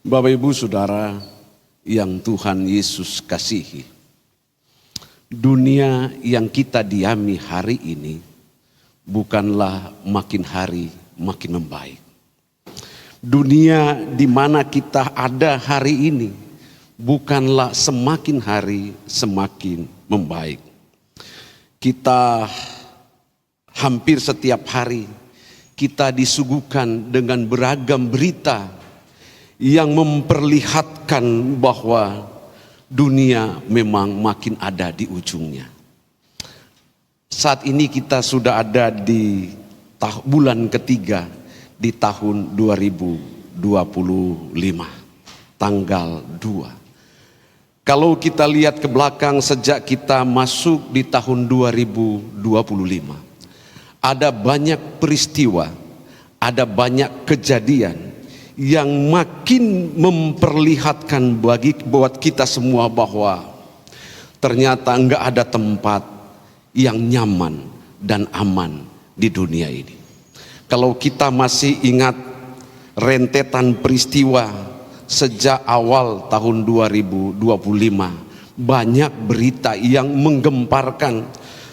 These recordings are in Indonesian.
Bapak Ibu Saudara yang Tuhan Yesus kasihi, dunia yang kita diami hari ini bukanlah makin hari makin membaik. Dunia di mana kita ada hari ini bukanlah semakin hari semakin membaik. Kita hampir setiap hari kita disuguhkan dengan beragam berita yang memperlihatkan bahwa dunia memang makin ada di ujungnya. Saat ini kita sudah ada di bulan ketiga di tahun 2025, tanggal 2. Kalau kita lihat ke belakang sejak kita masuk di tahun 2025, ada banyak peristiwa, ada banyak kejadian yang makin memperlihatkan buat kita semua bahwa ternyata enggak ada tempat yang nyaman dan aman di dunia ini. Kalau kita masih ingat rentetan peristiwa sejak awal tahun 2025, banyak berita yang menggemparkan.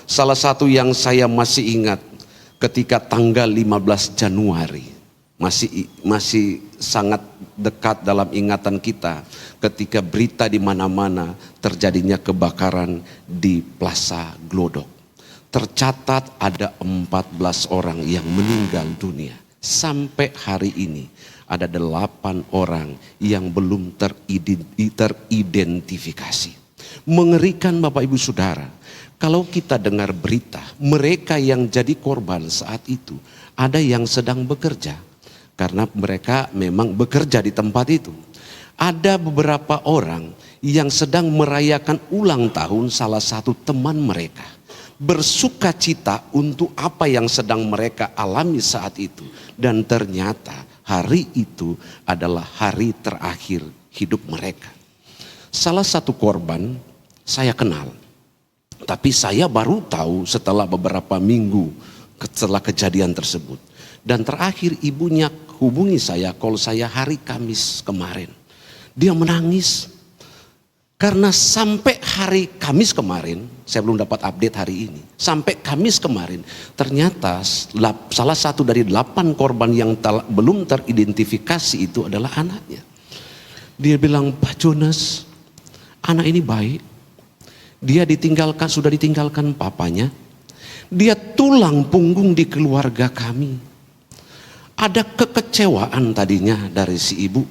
Salah satu yang saya masih ingat ketika tanggal 15 Januari. Masih sangat dekat dalam ingatan kita ketika berita di mana-mana terjadinya kebakaran di Plaza Glodok. Tercatat ada 14 orang yang meninggal dunia. Sampai hari ini ada 8 orang yang belum teridentifikasi. Mengerikan Bapak Ibu Saudara, kalau kita dengar berita mereka yang jadi korban saat itu ada yang sedang bekerja. Karena mereka memang bekerja di tempat itu. Ada beberapa orang yang sedang merayakan ulang tahun salah satu teman mereka. Bersuka cita untuk apa yang sedang mereka alami saat itu. Dan ternyata hari itu adalah hari terakhir hidup mereka. Salah satu korban saya kenal. Tapi saya baru tahu setelah beberapa minggu setelah kejadian tersebut. Dan terakhir ibunya hubungi saya kalau saya hari Kamis kemarin. Dia menangis. Karena sampai hari Kamis kemarin, saya belum dapat update hari ini. Sampai Kamis kemarin, ternyata salah satu dari 8 korban yang belum teridentifikasi itu adalah anaknya. Dia bilang, Pak Jonas, anak ini baik. Dia sudah ditinggalkan papanya. Dia tulang punggung di keluarga kami. Ada kekecewaan tadinya dari si ibu.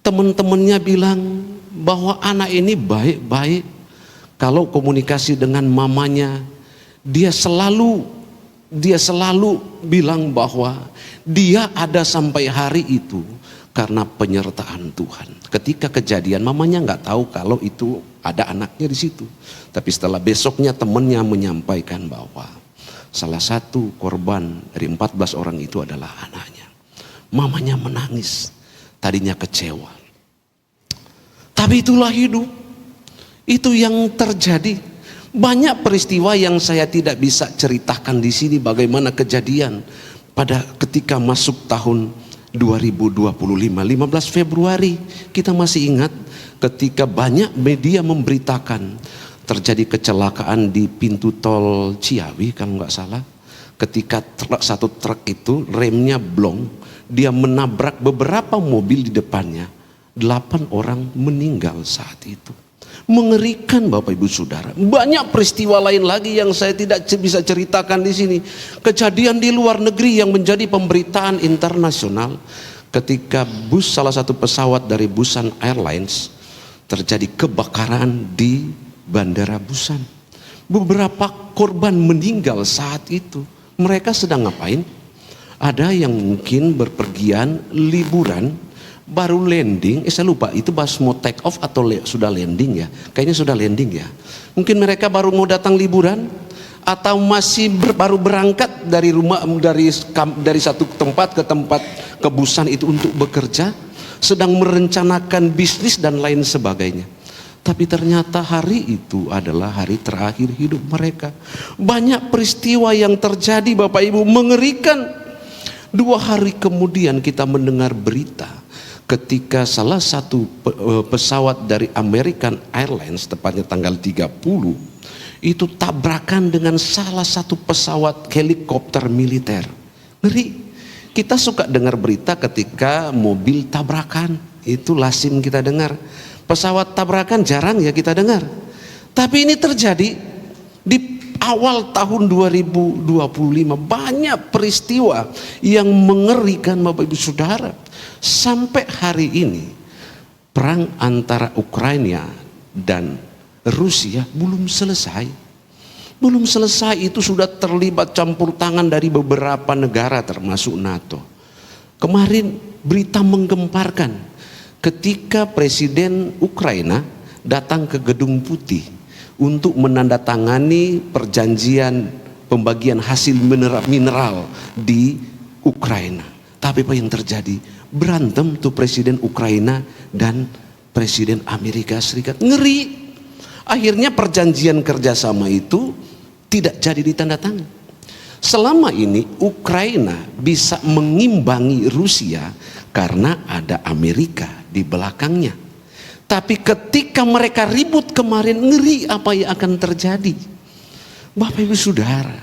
Teman-temannya bilang bahwa anak ini baik-baik. Kalau komunikasi dengan mamanya, dia selalu bilang bahwa dia ada sampai hari itu karena penyertaan Tuhan. Ketika kejadian mamanya nggak tahu kalau itu ada anaknya di situ. Tapi setelah besoknya temannya menyampaikan bahwa salah satu korban dari 14 orang itu adalah anaknya. Mamanya menangis, tadinya kecewa. Tapi itulah hidup. Itu yang terjadi. Banyak peristiwa yang saya tidak bisa ceritakan di sini bagaimana kejadian pada ketika masuk tahun 2025, 15 Februari kita masih ingat ketika banyak media memberitakan terjadi kecelakaan di pintu tol Ciawi kalau nggak salah. Ketika satu truk itu remnya blong, dia menabrak beberapa mobil di depannya. 8 orang meninggal saat itu. Mengerikan Bapak Ibu Saudara. Banyak peristiwa lain lagi yang saya tidak bisa ceritakan di sini. Kejadian di luar negeri yang menjadi pemberitaan internasional. Ketika salah satu pesawat dari Busan Airlines terjadi kebakaran di Bandara Busan. Beberapa korban meninggal saat itu. Mereka sedang ngapain? Ada yang mungkin berpergian liburan, baru landing. Saya lupa itu pas mau take off atau sudah landing ya. Kayaknya sudah landing ya. Mungkin mereka baru mau datang liburan atau masih baru berangkat dari rumah dari satu tempat ke Busan itu untuk bekerja, sedang merencanakan bisnis dan lain sebagainya. Tapi ternyata hari itu adalah hari terakhir hidup mereka. Banyak peristiwa yang terjadi Bapak Ibu, mengerikan. 2 hari kemudian kita mendengar berita ketika salah satu pesawat dari American Airlines, tepatnya tanggal 30, itu tabrakan dengan salah satu pesawat helikopter militer. Ngeri. Kita suka dengar berita ketika mobil tabrakan, itu lazim kita dengar. Pesawat tabrakan jarang ya kita dengar. Tapi ini terjadi di awal tahun 2025. Banyak peristiwa yang mengerikan Bapak Ibu Saudara. Sampai hari ini perang antara Ukraina dan Rusia belum selesai. Belum selesai, itu sudah terlibat campur tangan dari beberapa negara termasuk NATO. Kemarin berita menggemparkan ketika Presiden Ukraina datang ke Gedung Putih untuk menandatangani perjanjian pembagian hasil mineral di Ukraina. Tapi apa yang terjadi? Berantem tuh Presiden Ukraina dan Presiden Amerika Serikat. Ngeri. Akhirnya perjanjian kerjasama itu tidak jadi ditandatangani. Selama ini Ukraina bisa mengimbangi Rusia karena ada Amerika di belakangnya. Tapi ketika mereka ribut kemarin, ngeri apa yang akan terjadi. Bapak Ibu Saudara,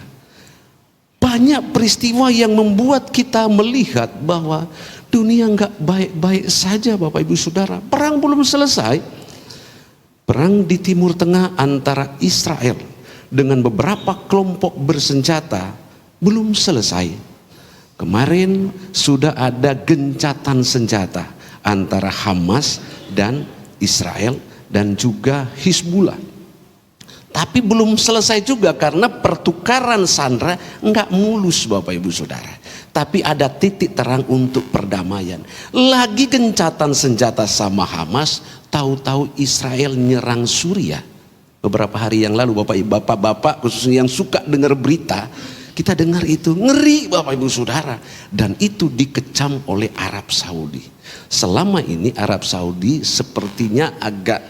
banyak peristiwa yang membuat kita melihat bahwa dunia nggak baik-baik saja Bapak Ibu Saudara. Perang belum selesai. Perang di Timur Tengah antara Israel dengan beberapa kelompok bersenjata belum selesai. Kemarin sudah ada gencatan senjata antara Hamas dan Israel dan juga Hizbullah. Tapi belum selesai juga karena pertukaran sandera enggak mulus Bapak Ibu Saudara. Tapi ada titik terang untuk perdamaian. Lagi gencatan senjata sama Hamas, tahu-tahu Israel nyerang Suriah. Beberapa hari yang lalu bapak-bapak khususnya yang suka dengar berita, kita dengar itu, ngeri Bapak Ibu Saudara. Dan itu dikecam oleh Arab Saudi. Selama ini Arab Saudi sepertinya agak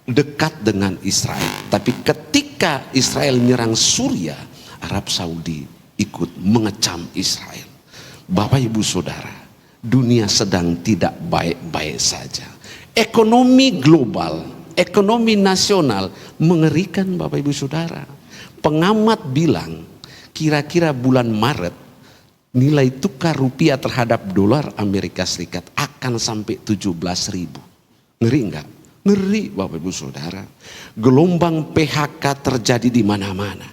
dekat dengan Israel. Tapi ketika Israel nyerang Suriah, Arab Saudi ikut mengecam Israel. Bapak Ibu Saudara, dunia sedang tidak baik-baik saja. Ekonomi global, ekonomi nasional mengerikan Bapak Ibu Saudara. Pengamat bilang kira-kira bulan Maret nilai tukar rupiah terhadap dolar Amerika Serikat akan sampai 17.000. Ngeri enggak? Ngeri Bapak Ibu Saudara. Gelombang PHK terjadi di mana-mana.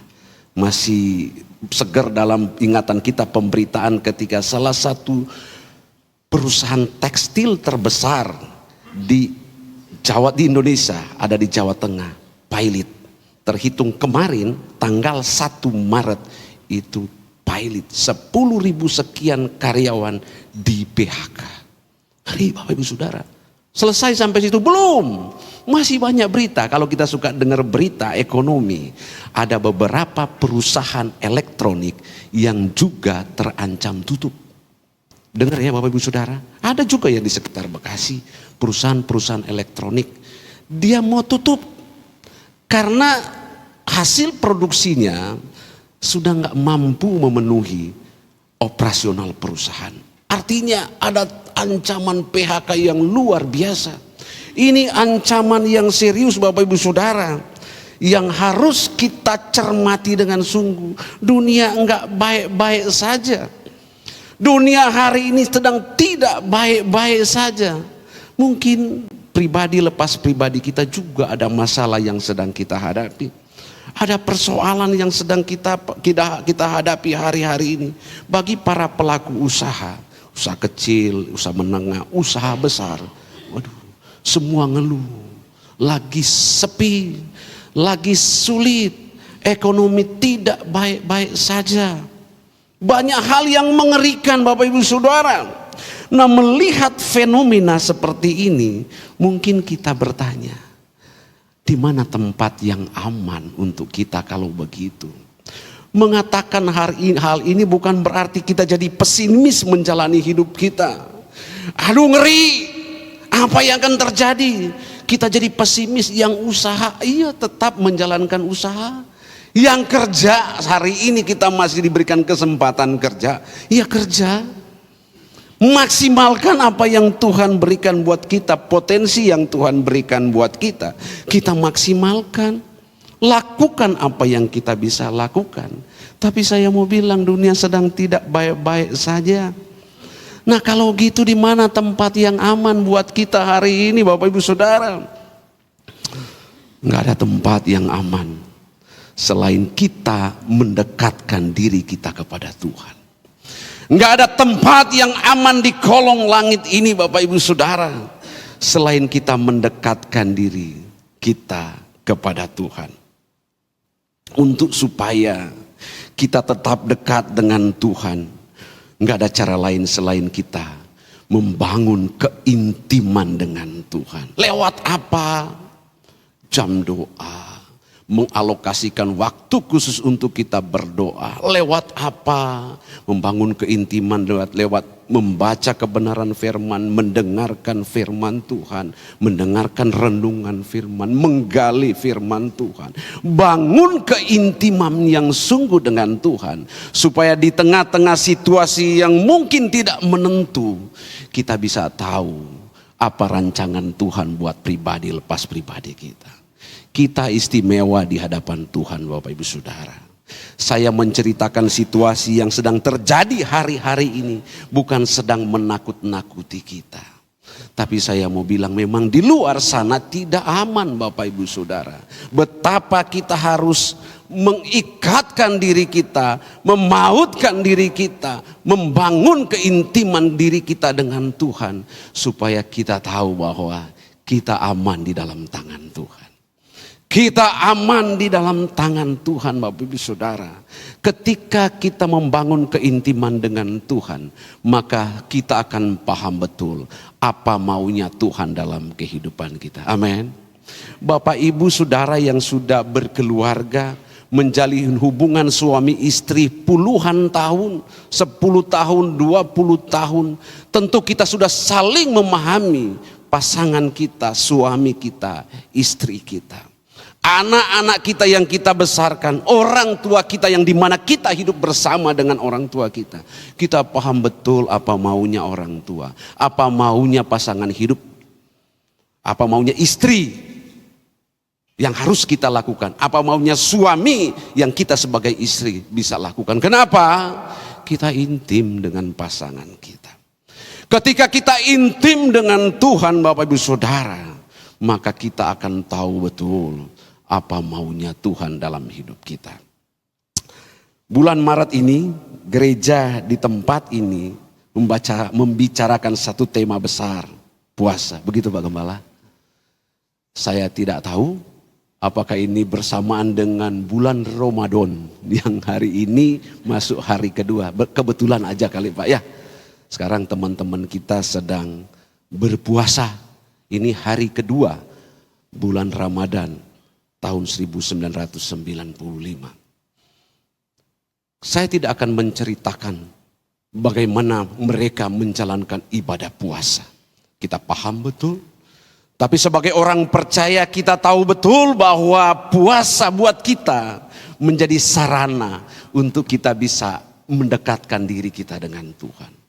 Masih segar dalam ingatan kita pemberitaan ketika salah satu perusahaan tekstil terbesar di Indonesia ada di Jawa Tengah, Pilot. Terhitung kemarin tanggal 1 Maret itu Pilot 10.000 sekian karyawan di PHK. Hari Bapak Ibu Saudara. Selesai sampai situ? Belum. Masih banyak berita. Kalau kita suka dengar berita ekonomi, ada beberapa perusahaan elektronik yang juga terancam tutup. Dengar ya Bapak Ibu Saudara. Ada juga yang di sekitar Bekasi, perusahaan-perusahaan elektronik. Dia mau tutup karena hasil produksinya sudah nggak mampu memenuhi operasional perusahaan. Artinya ada ancaman PHK yang luar biasa. Ini ancaman yang serius Bapak Ibu Saudara, yang harus kita cermati dengan sungguh. Dunia enggak baik-baik saja. Dunia hari ini sedang tidak baik-baik saja. Mungkin pribadi lepas pribadi kita juga ada masalah yang sedang kita hadapi. Ada persoalan yang sedang kita hadapi hari-hari ini. Bagi para pelaku usaha kecil, usaha menengah, usaha besar, waduh, semua ngeluh. Lagi sepi, lagi sulit, ekonomi tidak baik-baik saja. Banyak hal yang mengerikan Bapak Ibu Saudara. Nah, melihat fenomena seperti ini, mungkin kita bertanya, di mana tempat yang aman untuk kita kalau begitu? Mengatakan hal ini bukan berarti kita jadi pesimis menjalani hidup kita. Aduh ngeri, apa yang akan terjadi? Kita jadi pesimis. Yang usaha, iya tetap menjalankan usaha. Yang kerja, hari ini kita masih diberikan kesempatan kerja, iya kerja. Maksimalkan apa yang Tuhan berikan buat kita, potensi yang Tuhan berikan buat kita, kita maksimalkan. Lakukan apa yang kita bisa lakukan. Tapi saya mau bilang dunia sedang tidak baik-baik saja. Nah kalau gitu di mana tempat yang aman buat kita hari ini Bapak Ibu Saudara? Nggak ada tempat yang aman selain kita mendekatkan diri kita kepada Tuhan. Nggak ada tempat yang aman di kolong langit ini Bapak Ibu Saudara selain kita mendekatkan diri kita kepada Tuhan. Untuk supaya kita tetap dekat dengan Tuhan, nggak ada cara lain selain kita membangun keintiman dengan Tuhan. Lewat apa? Jam doa, mengalokasikan waktu khusus untuk kita berdoa. Lewat apa? Membangun keintiman lewat membaca kebenaran firman, mendengarkan firman Tuhan, mendengarkan renungan firman, menggali firman Tuhan. Bangun keintiman yang sungguh dengan Tuhan, supaya di tengah-tengah situasi yang mungkin tidak menentu, kita bisa tahu apa rancangan Tuhan buat pribadi lepas pribadi kita. Kita istimewa di hadapan Tuhan Bapak Ibu Saudara. Saya menceritakan situasi yang sedang terjadi hari-hari ini bukan sedang menakut-nakuti kita. Tapi saya mau bilang memang di luar sana tidak aman Bapak Ibu Saudara. Betapa kita harus mengikatkan diri kita, memautkan diri kita, membangun keintiman diri kita dengan Tuhan. Supaya kita tahu bahwa kita aman di dalam tangan Tuhan. Kita aman di dalam tangan Tuhan Bapak Ibu Saudara. Ketika kita membangun keintiman dengan Tuhan, maka kita akan paham betul apa maunya Tuhan dalam kehidupan kita. Amin. Bapak Ibu Saudara yang sudah berkeluarga, menjalin hubungan suami istri puluhan tahun, 10 tahun, 20 tahun. Tentu kita sudah saling memahami pasangan kita, suami kita, istri kita. Anak-anak kita yang kita besarkan, orang tua kita yang dimana kita hidup bersama dengan orang tua kita. Kita paham betul apa maunya orang tua, apa maunya pasangan hidup, apa maunya istri yang harus kita lakukan, apa maunya suami yang kita sebagai istri bisa lakukan. Kenapa? Kita intim dengan pasangan kita. Ketika kita intim dengan Tuhan Bapak Ibu Saudara, maka kita akan tahu betul apa maunya Tuhan dalam hidup kita. Bulan Maret ini gereja di tempat ini membicarakan satu tema besar, puasa. Begitu Pak Gembala? Saya tidak tahu apakah ini bersamaan dengan bulan Ramadan yang hari ini masuk hari kedua. Kebetulan aja kali Pak ya. Sekarang teman-teman kita sedang berpuasa. Ini hari kedua bulan Ramadan tahun 1995. Saya tidak akan menceritakan bagaimana mereka menjalankan ibadah puasa. Kita paham betul. Tapi sebagai orang percaya kita tahu betul bahwa puasa buat kita menjadi sarana untuk kita bisa mendekatkan diri kita dengan Tuhan.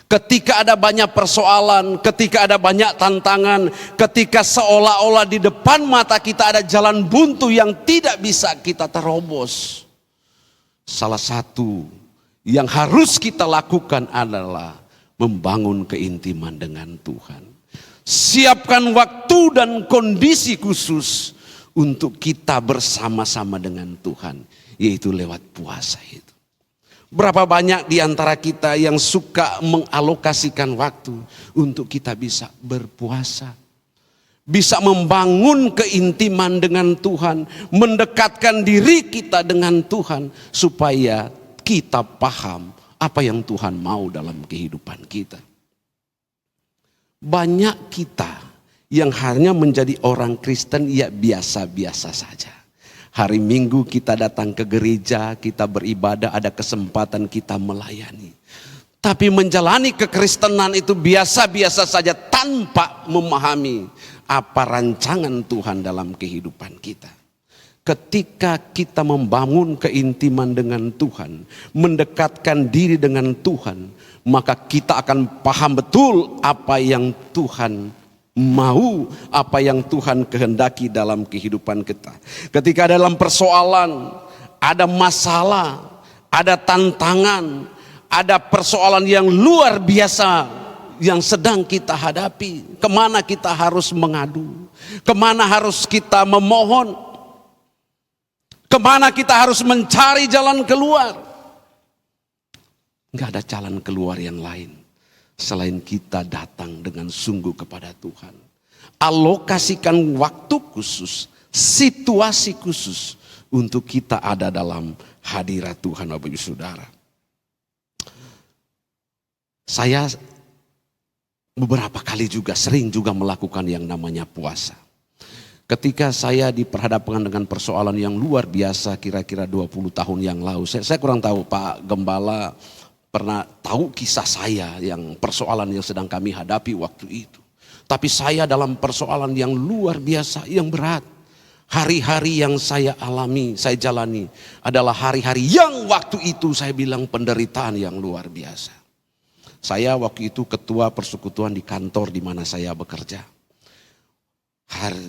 Ketika ada banyak persoalan, ketika ada banyak tantangan, ketika seolah-olah di depan mata kita ada jalan buntu yang tidak bisa kita terobos. Salah satu yang harus kita lakukan adalah membangun keintiman dengan Tuhan. Siapkan waktu dan kondisi khusus untuk kita bersama-sama dengan Tuhan, yaitu lewat puasa itu. Berapa banyak di antara kita yang suka mengalokasikan waktu untuk kita bisa berpuasa. Bisa membangun keintiman dengan Tuhan, mendekatkan diri kita dengan Tuhan supaya kita paham apa yang Tuhan mau dalam kehidupan kita. Banyak kita yang hanya menjadi orang Kristen ya biasa-biasa saja. Hari Minggu kita datang ke gereja, kita beribadah, ada kesempatan kita melayani. Tapi menjalani kekristenan itu biasa-biasa saja tanpa memahami apa rancangan Tuhan dalam kehidupan kita. Ketika kita membangun keintiman dengan Tuhan, mendekatkan diri dengan Tuhan, maka kita akan paham betul apa yang Tuhan mau, apa yang Tuhan kehendaki dalam kehidupan kita. Ketika dalam persoalan, ada masalah, ada tantangan, ada persoalan yang luar biasa yang sedang kita hadapi, kemana kita harus mengadu, kemana harus kita memohon, kemana kita harus mencari jalan keluar. Enggak ada jalan keluar yang lain selain kita datang dengan sungguh kepada Tuhan. Alokasikan waktu khusus, situasi khusus untuk kita ada dalam hadirat Tuhan, Bapak Ibu Saudara. Saya beberapa kali juga sering juga melakukan yang namanya puasa. Ketika saya diperhadapkan dengan persoalan yang luar biasa kira-kira 20 tahun yang lalu. Saya kurang tahu Pak Gembala pernah tahu kisah saya yang persoalan yang sedang kami hadapi waktu itu. Tapi saya dalam persoalan yang luar biasa, yang berat. Hari-hari yang saya alami, saya jalani adalah hari-hari yang waktu itu saya bilang penderitaan yang luar biasa. Saya waktu itu ketua persekutuan di kantor di mana saya bekerja.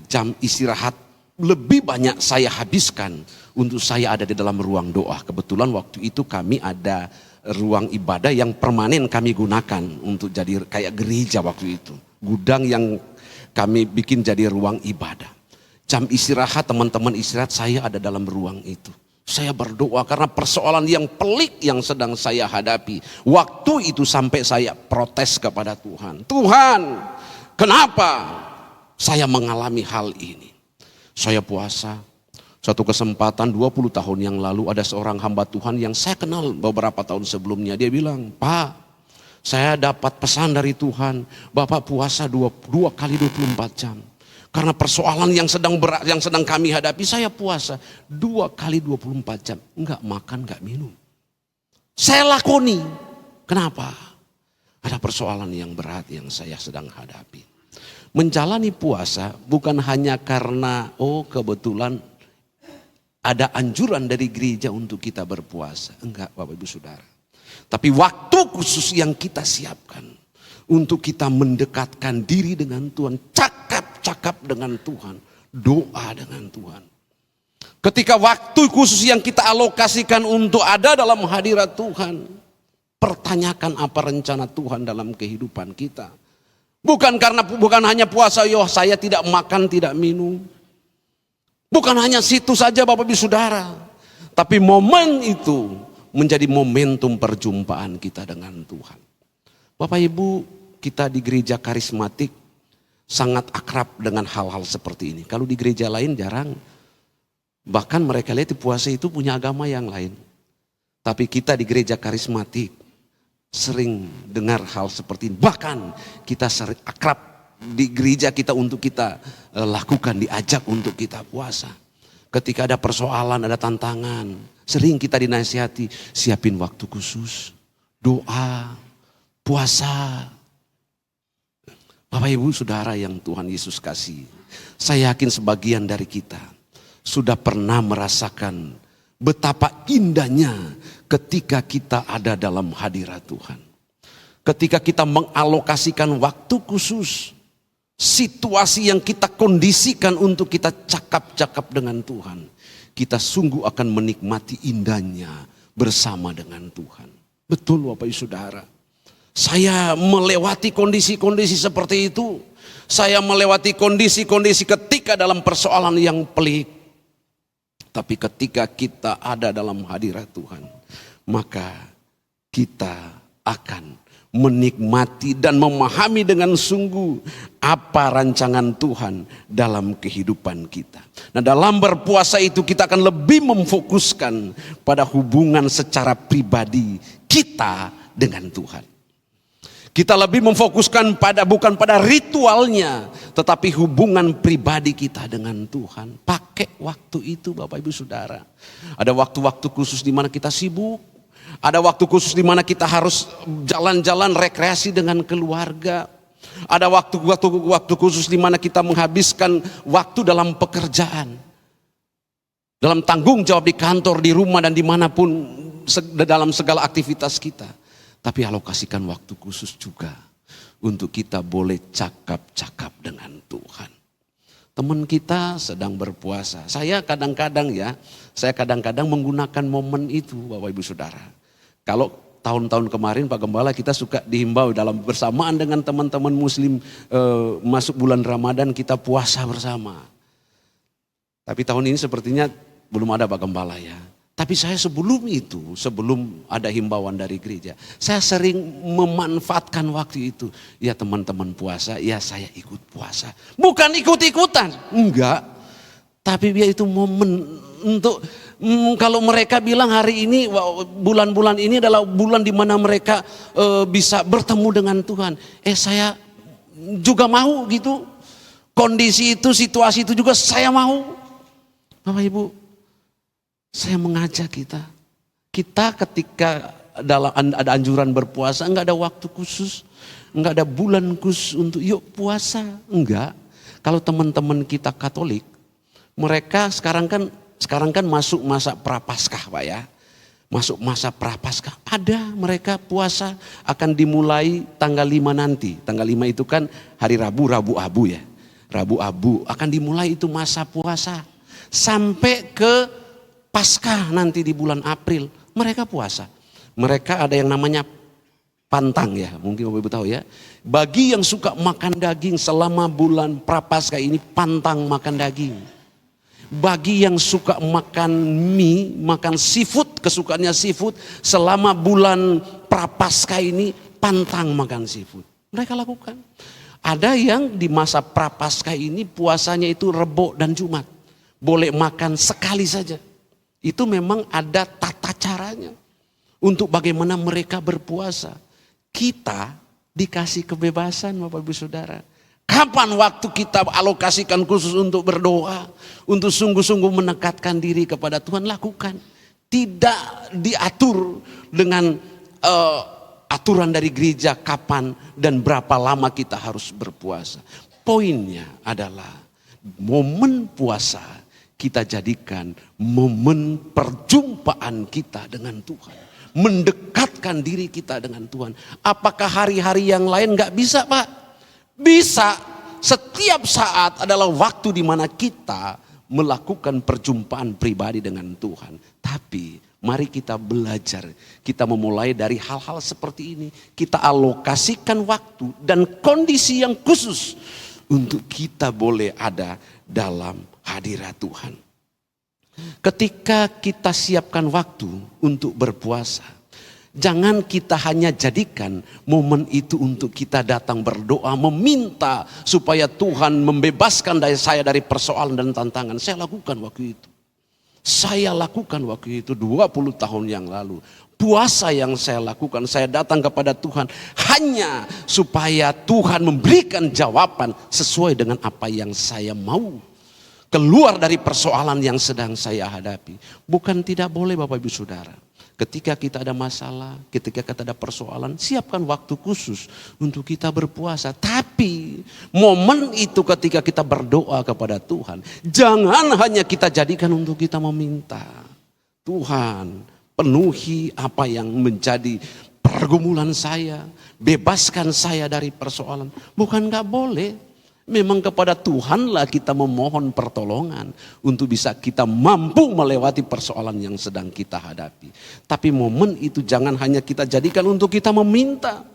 Jam istirahat lebih banyak saya habiskan untuk saya ada di dalam ruang doa. Kebetulan waktu itu kami ada ruang ibadah yang permanen kami gunakan untuk jadi kayak gereja waktu itu. Gudang yang kami bikin jadi ruang ibadah. Jam istirahat teman-teman istirahat saya ada dalam ruang itu. Saya berdoa karena persoalan yang pelik yang sedang saya hadapi. Waktu itu sampai saya protes kepada Tuhan. Tuhan, kenapa saya mengalami hal ini? Saya puasa. Suatu kesempatan 20 tahun yang lalu ada seorang hamba Tuhan yang saya kenal beberapa tahun sebelumnya. Dia bilang, Pak, saya dapat pesan dari Tuhan. Bapak puasa dua kali 24 jam. Karena persoalan yang sedang berat, yang sedang kami hadapi, saya puasa 2 kali 24 jam. Enggak makan, enggak minum. Saya lakoni. Kenapa? Ada persoalan yang berat yang saya sedang hadapi. Menjalani puasa bukan hanya karena, kebetulan ada anjuran dari gereja untuk kita berpuasa. Enggak Bapak Ibu Saudara. Tapi waktu khusus yang kita siapkan untuk kita mendekatkan diri dengan Tuhan. Cakap dengan Tuhan. Doa dengan Tuhan. Ketika waktu khusus yang kita alokasikan untuk ada dalam hadirat Tuhan. Pertanyakan apa rencana Tuhan dalam kehidupan kita. Bukan hanya puasa, saya tidak makan, tidak minum. Bukan hanya situ saja Bapak Ibu Saudara. Tapi momen itu menjadi momentum perjumpaan kita dengan Tuhan. Bapak Ibu, kita di gereja karismatik sangat akrab dengan hal-hal seperti ini. Kalau di gereja lain jarang. Bahkan mereka lihat puasa itu punya agama yang lain. Tapi kita di gereja karismatik sering dengar hal seperti ini. Bahkan kita sering akrab di gereja kita untuk kita lakukan, diajak untuk kita puasa. Ketika ada persoalan, ada tantangan, sering kita dinasihati, siapin waktu khusus, doa, puasa. Bapak Ibu Saudara yang Tuhan Yesus kasih, saya yakin sebagian dari kita sudah pernah merasakan betapa indahnya ketika kita ada dalam hadirat Tuhan. Ketika kita mengalokasikan waktu khusus, situasi yang kita kondisikan untuk kita cakap-cakap dengan Tuhan, kita sungguh akan menikmati indahnya bersama dengan Tuhan. Betul Bapak Ibu Saudara. Saya melewati kondisi-kondisi seperti itu. Saya melewati kondisi-kondisi ketika dalam persoalan yang pelik. Tapi ketika kita ada dalam hadirat Tuhan, maka kita akan menikmati dan memahami dengan sungguh apa rancangan Tuhan dalam kehidupan kita. Nah, dalam berpuasa itu kita akan lebih memfokuskan pada hubungan secara pribadi kita dengan Tuhan. Kita lebih memfokuskan bukan pada ritualnya, tetapi hubungan pribadi kita dengan Tuhan. Pakai waktu itu Bapak Ibu Saudara. Ada waktu-waktu khusus di mana kita sibuk. Ada waktu khusus di mana kita harus jalan-jalan rekreasi dengan keluarga. Ada waktu khusus di mana kita menghabiskan waktu dalam pekerjaan. Dalam tanggung jawab di kantor, di rumah dan dimanapun dalam segala aktivitas kita. Tapi alokasikan waktu khusus juga untuk kita boleh cakap-cakap dengan Tuhan. Teman kita sedang berpuasa. Saya kadang-kadang menggunakan momen itu Bapak Ibu Saudara. Kalau tahun-tahun kemarin Pak Gembala kita suka dihimbau dalam bersamaan dengan teman-teman muslim masuk bulan Ramadan kita puasa bersama. Tapi tahun ini sepertinya belum ada Pak Gembala ya. Tapi saya sebelum ada himbauan dari gereja, saya sering memanfaatkan waktu itu. Ya teman-teman puasa, ya saya ikut puasa. Bukan ikut-ikutan, enggak. Tapi dia itu momen untuk, kalau mereka bilang hari ini, bulan-bulan ini adalah bulan di mana mereka bisa bertemu dengan Tuhan. Saya juga mau gitu. Kondisi itu, situasi itu juga saya mau. Bapak Ibu, saya mengajak kita ketika ada anjuran berpuasa, enggak ada waktu khusus, enggak ada bulan khusus untuk yuk puasa, enggak. Kalau teman-teman kita Katolik, mereka sekarang kan masuk masa Prapaskah Pak ya. Masuk masa Prapaskah, ada mereka puasa akan dimulai tanggal 5 nanti. Tanggal 5 itu kan hari Rabu Abu ya. Rabu Abu akan dimulai itu masa puasa. Sampai ke Paskah nanti di bulan April, mereka puasa. Mereka ada yang namanya pantang ya, mungkin Bapak Ibu tahu ya. Bagi yang suka makan daging selama bulan Prapaskah ini pantang makan daging. Bagi yang suka makan mie, makan seafood, kesukaannya seafood, selama bulan Prapaskah ini pantang makan seafood. Mereka lakukan. Ada yang di masa Prapaskah ini puasanya itu Rebo dan Jumat. Boleh makan sekali saja. Itu memang ada tata caranya untuk bagaimana mereka berpuasa. Kita dikasih kebebasan Bapak Ibu Saudara. Kapan waktu kita alokasikan khusus untuk berdoa, untuk sungguh-sungguh mendekatkan diri kepada Tuhan, lakukan. Tidak diatur dengan aturan dari gereja kapan dan berapa lama kita harus berpuasa. Poinnya adalah momen puasa kita jadikan momen perjumpaan kita dengan Tuhan. Mendekatkan diri kita dengan Tuhan. Apakah hari-hari yang lain gak bisa Pak? Bisa. Setiap saat adalah waktu di mana kita melakukan perjumpaan pribadi dengan Tuhan. Tapi mari kita belajar. Kita memulai dari hal-hal seperti ini. Kita alokasikan waktu dan kondisi yang khusus untuk kita boleh ada dalam hadirat Tuhan. Ketika kita siapkan waktu untuk berpuasa, jangan kita hanya jadikan momen itu untuk kita datang berdoa, meminta supaya Tuhan membebaskan saya dari persoalan dan tantangan. Saya lakukan waktu itu. Saya lakukan waktu itu 20 tahun yang lalu. Puasa yang saya lakukan, saya datang kepada Tuhan hanya supaya Tuhan memberikan jawaban sesuai dengan apa yang saya mau. Keluar dari persoalan yang sedang saya hadapi. Bukan tidak boleh Bapak Ibu Saudara. Ketika kita ada masalah, ketika kita ada persoalan, siapkan waktu khusus untuk kita berpuasa. Tapi momen itu ketika kita berdoa kepada Tuhan, jangan hanya kita jadikan untuk kita meminta. Tuhan, penuhi apa yang menjadi pergumulan saya, bebaskan saya dari persoalan. Bukan gak boleh. Memang kepada Tuhanlah kita memohon pertolongan untuk bisa kita mampu melewati persoalan yang sedang kita hadapi. Tapi momen itu jangan hanya kita jadikan untuk kita meminta.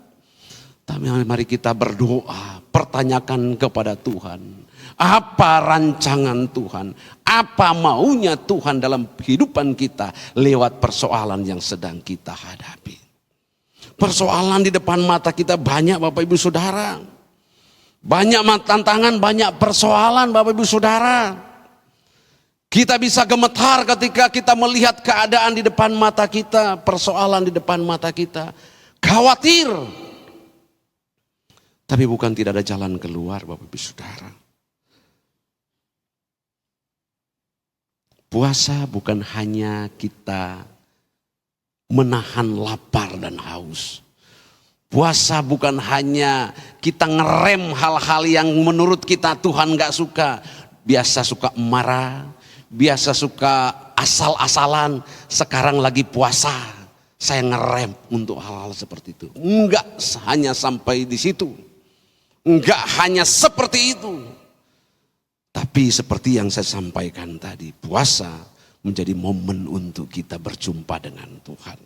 Tapi mari kita berdoa, pertanyakan kepada Tuhan. Apa rancangan Tuhan? Apa maunya Tuhan dalam kehidupan kita lewat persoalan yang sedang kita hadapi. Persoalan di depan mata kita banyak Bapak Ibu Saudara. Banyak tantangan, banyak persoalan Bapak Ibu Saudara. Kita bisa gemetar ketika kita melihat keadaan di depan mata kita, persoalan di depan mata kita. Khawatir. Tapi bukan tidak ada jalan keluar Bapak Ibu Saudara. Puasa bukan hanya kita menahan lapar dan haus. Puasa bukan hanya kita ngerem hal-hal yang menurut kita Tuhan gak suka. Biasa suka marah, biasa suka asal-asalan. Sekarang lagi puasa, saya ngerem untuk hal-hal seperti itu. Enggak hanya sampai di situ. Enggak hanya seperti itu. Tapi seperti yang saya sampaikan tadi, puasa menjadi momen untuk kita berjumpa dengan Tuhan.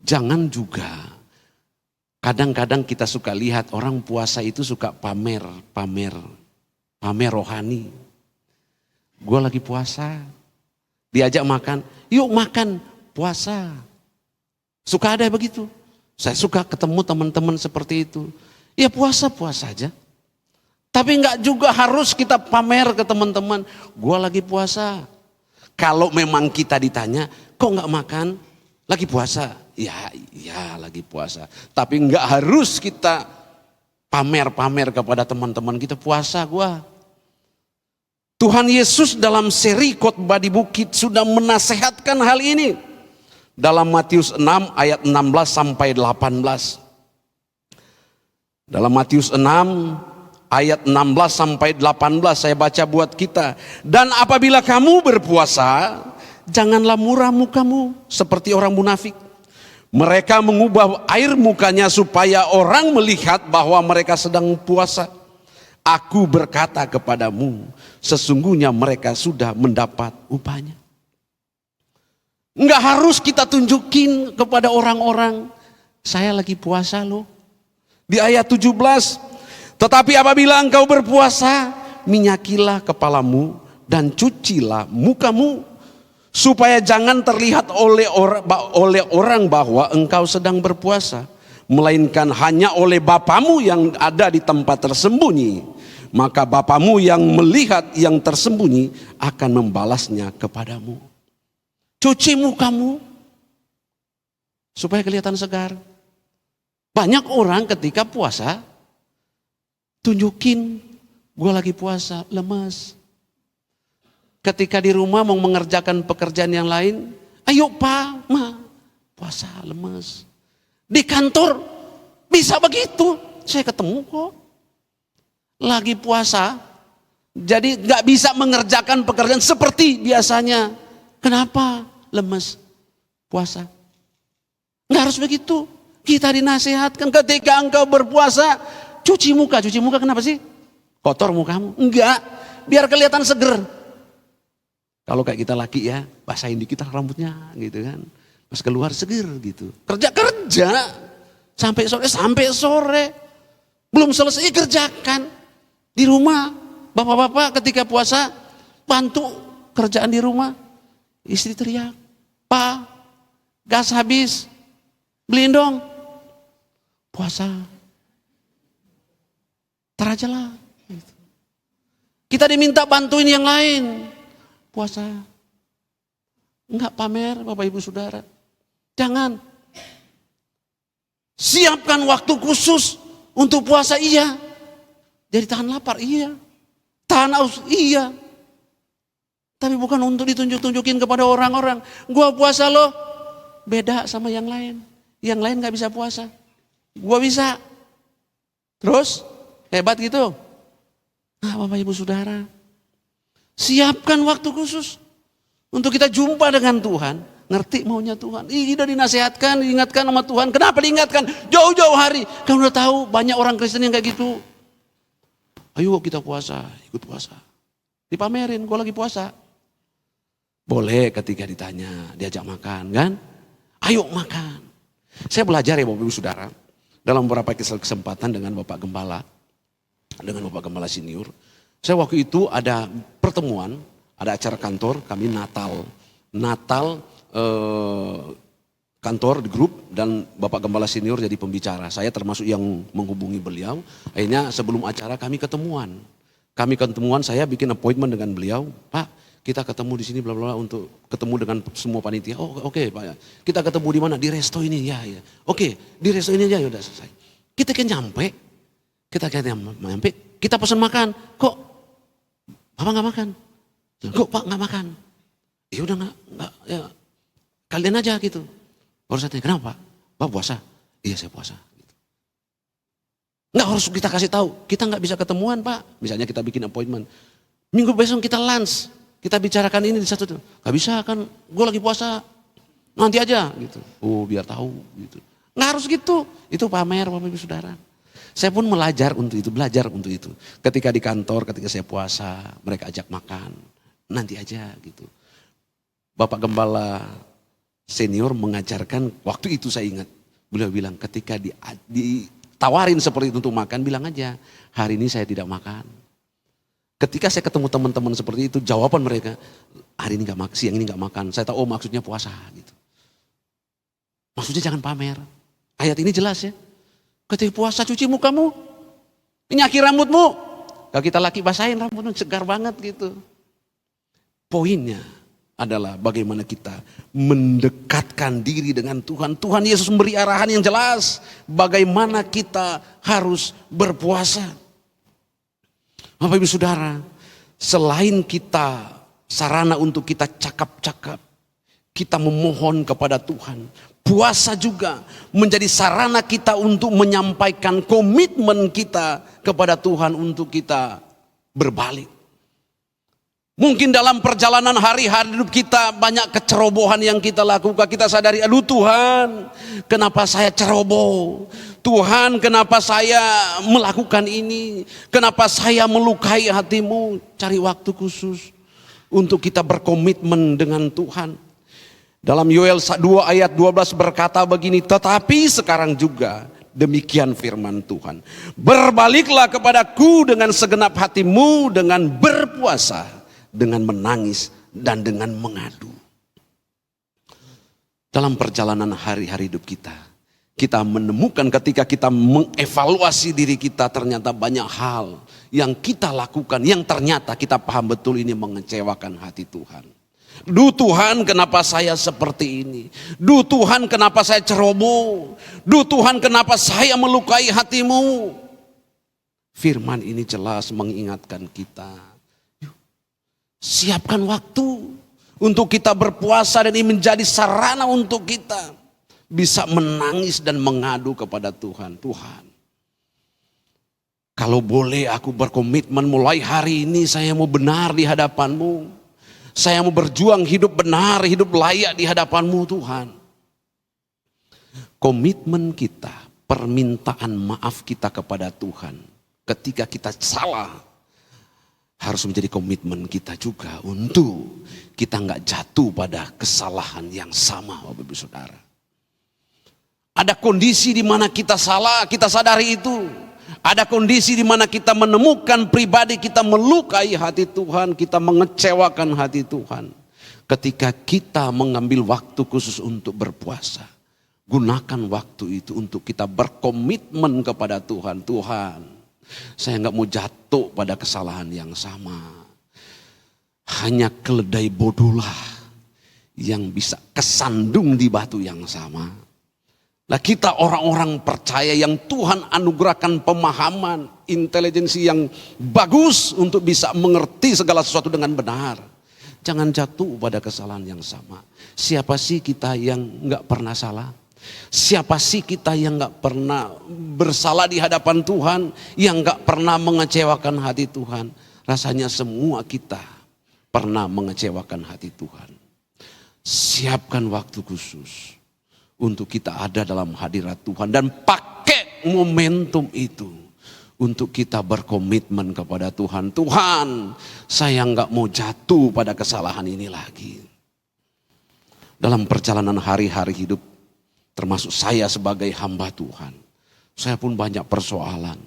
Jangan juga, kadang-kadang kita suka lihat orang puasa itu suka pamer rohani. Gue lagi puasa, diajak makan, yuk makan puasa. Suka ada begitu. Saya suka ketemu teman-teman seperti itu. Ya puasa aja. Tapi enggak juga harus kita pamer ke teman-teman, gue lagi puasa. Kalau memang kita ditanya, kok enggak makan? Lagi puasa? Ya lagi puasa. Tapi enggak harus kita pamer-pamer kepada teman-teman kita, puasa gua. Tuhan Yesus dalam seri khotbah di bukit sudah menasehatkan hal ini. Dalam Matius 6 ayat 16 sampai 18. Dalam Matius 6 ayat 16 sampai 18 saya baca buat kita. Dan apabila kamu berpuasa, janganlah muram mukamu seperti orang munafik. Mereka mengubah air mukanya supaya orang melihat bahwa mereka sedang puasa. Aku berkata kepadamu, sesungguhnya mereka sudah mendapat upahnya. Enggak harus kita tunjukin kepada orang-orang, saya lagi puasa loh. Di ayat 17, tetapi apabila engkau berpuasa, minyakilah kepalamu dan cucilah mukamu, supaya jangan terlihat oleh orang bahwa engkau sedang berpuasa, melainkan hanya oleh Bapamu yang ada di tempat tersembunyi. Maka Bapamu yang melihat yang tersembunyi akan membalasnya kepadamu. Cuci mukamu supaya kelihatan segar. Banyak orang ketika puasa tunjukin gue lagi puasa, lemes. Ketika di rumah mau mengerjakan pekerjaan yang lain, ayo pak, ma, puasa, lemes. Di kantor bisa begitu, saya ketemu kok. Lagi puasa, jadi gak bisa mengerjakan pekerjaan seperti biasanya. Kenapa? Lemes, puasa. Gak harus begitu. Kita dinasihatkan ketika engkau berpuasa, cuci muka kenapa sih? Kotor mukamu? Enggak, biar kelihatan seger. Kalau kayak kita laki ya, basahin dikit rambutnya gitu kan. Pas keluar seger gitu. Kerja sampai sore. Belum selesai kerjakan. Di rumah, bapak-bapak ketika puasa bantu kerjaan di rumah. Istri teriak, "Pak, gas habis. Beliin dong." Puasa. Ntar aja lah. Kita diminta bantuin yang lain. Puasa. Enggak pamer Bapak Ibu Saudara. Jangan. Siapkan waktu khusus untuk puasa, iya. Jadi tahan lapar, iya. Tahan aus, iya. Tapi bukan untuk ditunjuk-tunjukin kepada orang-orang. Gua puasa loh. Beda sama yang lain. Yang lain gak bisa puasa. Gua bisa. Terus hebat gitu. Nah Bapak Ibu Saudara, siapkan waktu khusus untuk kita jumpa dengan Tuhan. Ngerti maunya Tuhan. Udah dinasihatkan, diingatkan sama Tuhan. Kenapa diingatkan? Jauh-jauh hari. Kamu udah tahu banyak orang Kristen yang kayak gitu. Ayo kita puasa, ikut puasa. Dipamerin, gue lagi puasa. Boleh ketika ditanya, diajak makan kan? Ayo makan. Saya belajar ya Bapak Ibu Saudara. Dalam beberapa kesempatan dengan Bapak Gembala. Dengan Bapak Gembala Senior. Saya waktu itu ada pertemuan, ada acara kantor, kami Natal kantor di grup dan Bapak Gembala Senior jadi pembicara. Saya termasuk yang menghubungi beliau. Akhirnya sebelum acara kami ketemuan. Saya bikin appointment dengan beliau. Pak, kita ketemu di sini bla bla untuk ketemu dengan semua panitia. Oh oke, Pak. Kita ketemu di mana? Di resto ini ya. Oke, di resto ini aja udah selesai. Kita kan nyampe, kita pesan makan. Kok Bapak nggak makan? Kok Pak nggak makan? Ya udah nggak ya, kalian aja gitu. Baru saya tanya, kenapa? Pak puasa? Iya saya puasa. Nggak harus kita kasih tahu, kita nggak bisa ketemuan Pak. Misalnya kita bikin appointment. Minggu besok kita lunch, kita bicarakan ini di satu. Nggak bisa kan, gue lagi puasa. Nanti aja gitu. Oh biar tahu gitu. Nggak harus gitu. Itu pamer Bapak Ibu Saudara. Saya pun belajar untuk itu. Ketika di kantor, ketika saya puasa, mereka ajak makan. Nanti aja gitu. Bapak Gembala senior mengajarkan, waktu itu saya ingat. Beliau bilang ketika ditawarin seperti itu untuk makan, bilang aja, hari ini saya tidak makan. Ketika saya ketemu teman-teman seperti itu, jawaban mereka, hari ini gak makan, siang ini gak makan. Saya tahu, oh maksudnya puasa gitu. Maksudnya jangan pamer. Ayat ini jelas ya. Ketika puasa cuci mukamu, nyaki rambutmu. Kalau kita laki basahin rambutmu, segar banget gitu. Poinnya adalah bagaimana kita mendekatkan diri dengan Tuhan. Tuhan Yesus memberi arahan yang jelas. Bagaimana kita harus berpuasa. Bapak Ibu Saudara, selain kita sarana untuk kita cakap-cakap, kita memohon kepada Tuhan. Puasa juga menjadi sarana kita untuk menyampaikan komitmen kita kepada Tuhan untuk kita berbalik. Mungkin dalam perjalanan hari-hari hidup kita banyak kecerobohan yang kita lakukan. Kita sadari, aduh Tuhan, kenapa saya ceroboh? Tuhan, kenapa saya melakukan ini? Kenapa saya melukai hatimu? Cari waktu khusus untuk kita berkomitmen dengan Tuhan. Dalam Yoel 2 ayat 12 berkata begini, tetapi sekarang juga demikian firman Tuhan. Berbaliklah kepadaku dengan segenap hatimu, dengan berpuasa, dengan menangis, dan dengan mengadu. Dalam perjalanan hari-hari hidup kita menemukan ketika kita mengevaluasi diri kita, ternyata banyak hal yang kita lakukan, yang ternyata kita paham betul ini mengecewakan hati Tuhan. Duh Tuhan, kenapa saya seperti ini? Duh Tuhan, kenapa saya ceroboh? Duh Tuhan, kenapa saya melukai hatimu? Firman ini jelas mengingatkan kita. Yuk, siapkan waktu untuk kita berpuasa, dan ini menjadi sarana untuk kita bisa menangis dan mengadu kepada Tuhan. Tuhan, kalau boleh aku berkomitmen mulai hari ini saya mau benar di hadapan-Mu. Saya mau berjuang hidup benar, hidup layak di hadapan-Mu Tuhan. Komitmen kita, permintaan maaf kita kepada Tuhan ketika kita salah, harus menjadi komitmen kita juga untuk kita nggak jatuh pada kesalahan yang sama, Bapak Ibu Saudara. Ada kondisi di mana kita salah, kita sadari itu. Ada kondisi di mana kita menemukan pribadi kita melukai hati Tuhan, kita mengecewakan hati Tuhan. Ketika kita mengambil waktu khusus untuk berpuasa, gunakan waktu itu untuk kita berkomitmen kepada Tuhan. Tuhan, saya nggak mau jatuh pada kesalahan yang sama. Hanya keledai bodohlah yang bisa kesandung di batu yang sama. Nah, kita orang-orang percaya yang Tuhan anugerahkan pemahaman, intelijensi yang bagus untuk bisa mengerti segala sesuatu dengan benar. Jangan jatuh pada kesalahan yang sama. Siapa sih kita yang nggak pernah salah? Siapa sih kita yang nggak pernah bersalah di hadapan Tuhan, yang nggak pernah mengecewakan hati Tuhan? Rasanya semua kita pernah mengecewakan hati Tuhan. Siapkan waktu khusus untuk kita ada dalam hadirat Tuhan, dan pakai momentum itu untuk kita berkomitmen kepada Tuhan. Tuhan, saya nggak mau jatuh pada kesalahan ini lagi. Dalam perjalanan hari-hari hidup, termasuk saya sebagai hamba Tuhan, saya pun banyak persoalan,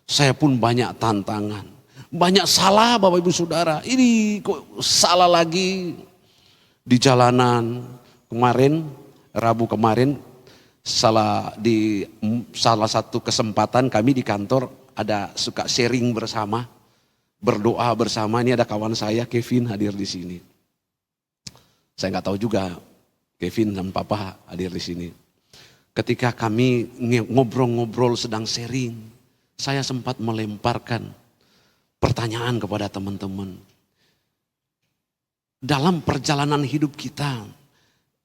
saya pun banyak tantangan, banyak salah Bapak Ibu Saudara. Ini kok salah lagi di jalanan kemarin. Rabu kemarin salah satu kesempatan kami di kantor ada suka sharing bersama, berdoa bersama. Ini ada kawan saya Kevin hadir di sini. Saya nggak tahu juga Kevin dan Papa hadir di sini. Ketika kami ngobrol-ngobrol sedang sharing, saya sempat melemparkan pertanyaan kepada teman-teman. Dalam perjalanan hidup kita,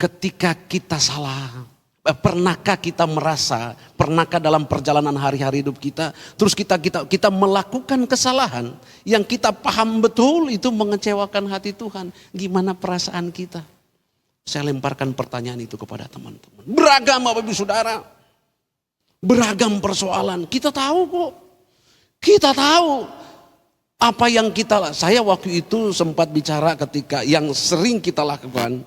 ketika kita salah, pernahkah kita merasa, pernahkah dalam perjalanan hari-hari hidup kita, terus kita melakukan kesalahan yang kita paham betul itu mengecewakan hati Tuhan? Gimana perasaan kita? Saya lemparkan pertanyaan itu kepada teman-teman. Beragam Bapak Ibu Saudara. Beragam persoalan. Kita tahu kok. Kita tahu. Apa yang saya waktu itu sempat bicara ketika yang sering kita lakukan.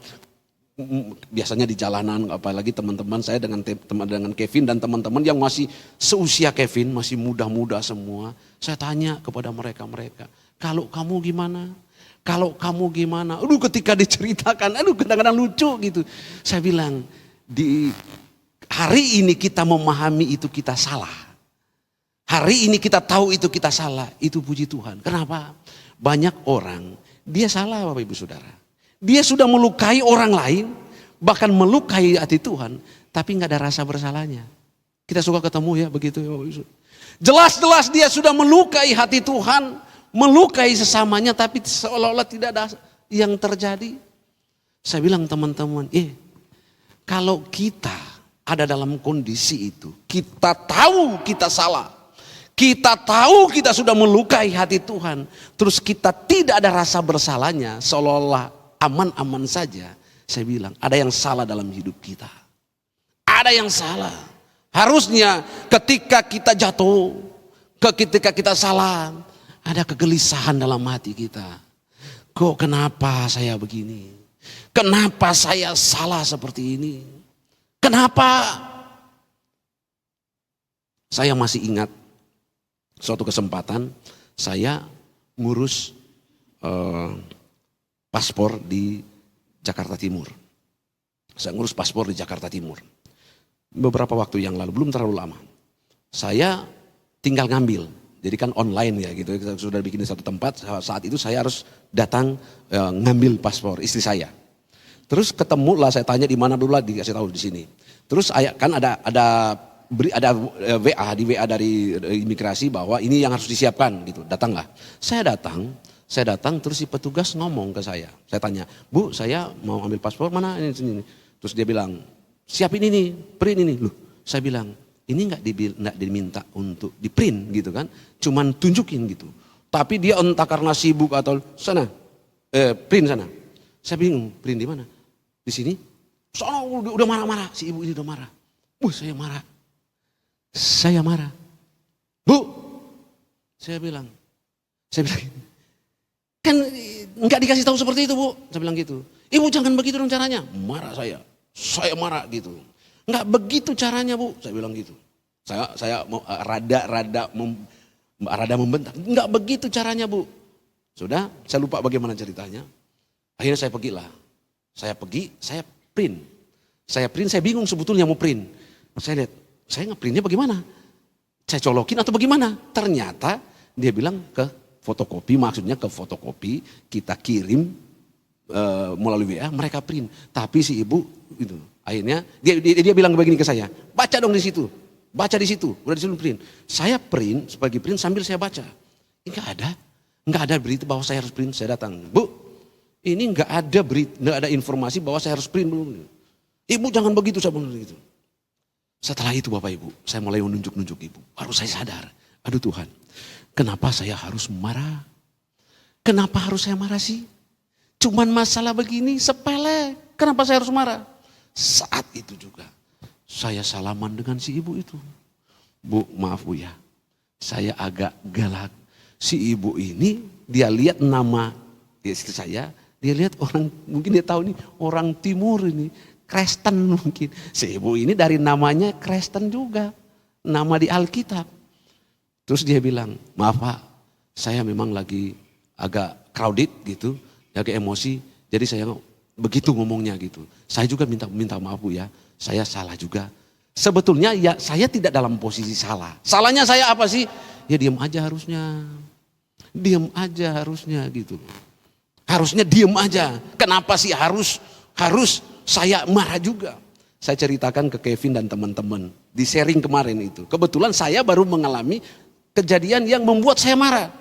Biasanya di jalanan, apalagi teman-teman saya dengan Kevin dan teman-teman yang masih seusia Kevin, masih muda-muda semua. Saya tanya kepada mereka, kalau kamu gimana? Kalau kamu gimana? Aduh, ketika diceritakan, kadang-kadang lucu gitu. Saya bilang, di hari ini kita memahami itu kita salah. Hari ini kita tahu itu kita salah, itu puji Tuhan. Kenapa? Banyak orang, dia salah Bapak Ibu Saudara. Dia sudah melukai orang lain, bahkan melukai hati Tuhan, tapi nggak ada rasa bersalahnya. Kita suka ketemu ya begitu. Jelas-jelas dia sudah melukai hati Tuhan, melukai sesamanya, tapi seolah-olah tidak ada yang terjadi. Saya bilang teman-teman, kalau kita ada dalam kondisi itu, kita tahu kita salah, kita tahu kita sudah melukai hati Tuhan, terus kita tidak ada rasa bersalahnya, seolah-olah aman-aman saja. Saya bilang ada yang salah dalam hidup kita. Ada yang salah. Harusnya ketika kita jatuh, ketika kita salah, ada kegelisahan dalam hati kita. Kok kenapa saya begini? Kenapa saya salah seperti ini? Kenapa? Saya masih ingat suatu kesempatan saya ngurus paspor di Jakarta Timur. Saya ngurus paspor di Jakarta Timur. Beberapa waktu yang lalu, belum terlalu lama. Saya tinggal ngambil. Jadi kan online ya gitu. Kita sudah bikin di satu tempat. Saat itu saya harus datang ngambil paspor istri saya. Terus ketemu lah, saya tanya di mana dulu lah, dikasih tahu di sini. Terus kan ada WA dari imigrasi bahwa ini yang harus disiapkan gitu. Datanglah. Saya datang terus si petugas ngomong ke saya. Saya tanya, "Bu, saya mau ambil paspor, mana ini?" Terus dia bilang, "Siapin ini, print ini." Loh, saya bilang, "Ini enggak diminta untuk di print gitu kan. Cuman tunjukin gitu." Tapi dia entah karena sibuk atau print sana. Saya bingung, print di mana? Di sini? Soalnya udah marah-marah, si ibu ini udah marah. Saya marah. Saya marah. "Bu," saya bilang, "kan nggak dikasih tahu seperti itu, Bu." Saya bilang gitu. "Ibu jangan begitu dong caranya." Marah saya marah gitu. "Nggak begitu caranya, Bu." Saya bilang gitu. Saya mau rada membentak. "Nggak begitu caranya, Bu." Sudah, saya lupa bagaimana ceritanya. Akhirnya saya pergilah. Saya print. Saya bingung sebetulnya mau print. Saya lihat, saya ngeprintnya bagaimana? Saya colokin atau bagaimana? Ternyata dia bilang ke fotokopi, maksudnya ke fotokopi, kita kirim melalui WA, mereka print. Tapi si ibu itu akhirnya dia bilang begini ke saya, "Baca dong di situ. Baca di situ, udah disuruh print." Saya print, sebagai print sambil saya baca. Enggak ada berita bahwa saya harus print. Saya datang, "Bu, ini enggak ada berita, enggak ada informasi bahwa saya harus print belum." "Ibu jangan begitu," saya bilang gitu. Setelah itu Bapak Ibu, saya mulai menunjuk-nunjuk ibu. Baru saya sadar, aduh Tuhan, kenapa saya harus marah? Kenapa harus saya marah sih? Cuman masalah begini, sepele. Kenapa saya harus marah? Saat itu juga, saya salaman dengan si ibu itu. "Bu, maaf Bu ya, saya agak galak. Si ibu ini, dia lihat nama istri saya, dia lihat orang, mungkin dia tahu nih, orang timur ini. Kristen mungkin. Si ibu ini dari namanya Kristen juga. Nama di Alkitab. Terus dia bilang, "Maaf Pak, saya memang lagi agak crowded gitu. Agak emosi. Jadi saya begitu ngomongnya gitu. Saya juga minta maaf Bu ya. Saya salah juga." Sebetulnya ya saya tidak dalam posisi salah. Salahnya saya apa sih? Ya diam aja harusnya. Diam aja harusnya gitu. Harusnya diam aja. Kenapa sih harus saya marah juga? Saya ceritakan ke Kevin dan teman-teman di sharing kemarin itu. Kebetulan saya baru mengalami kejadian yang membuat saya marah.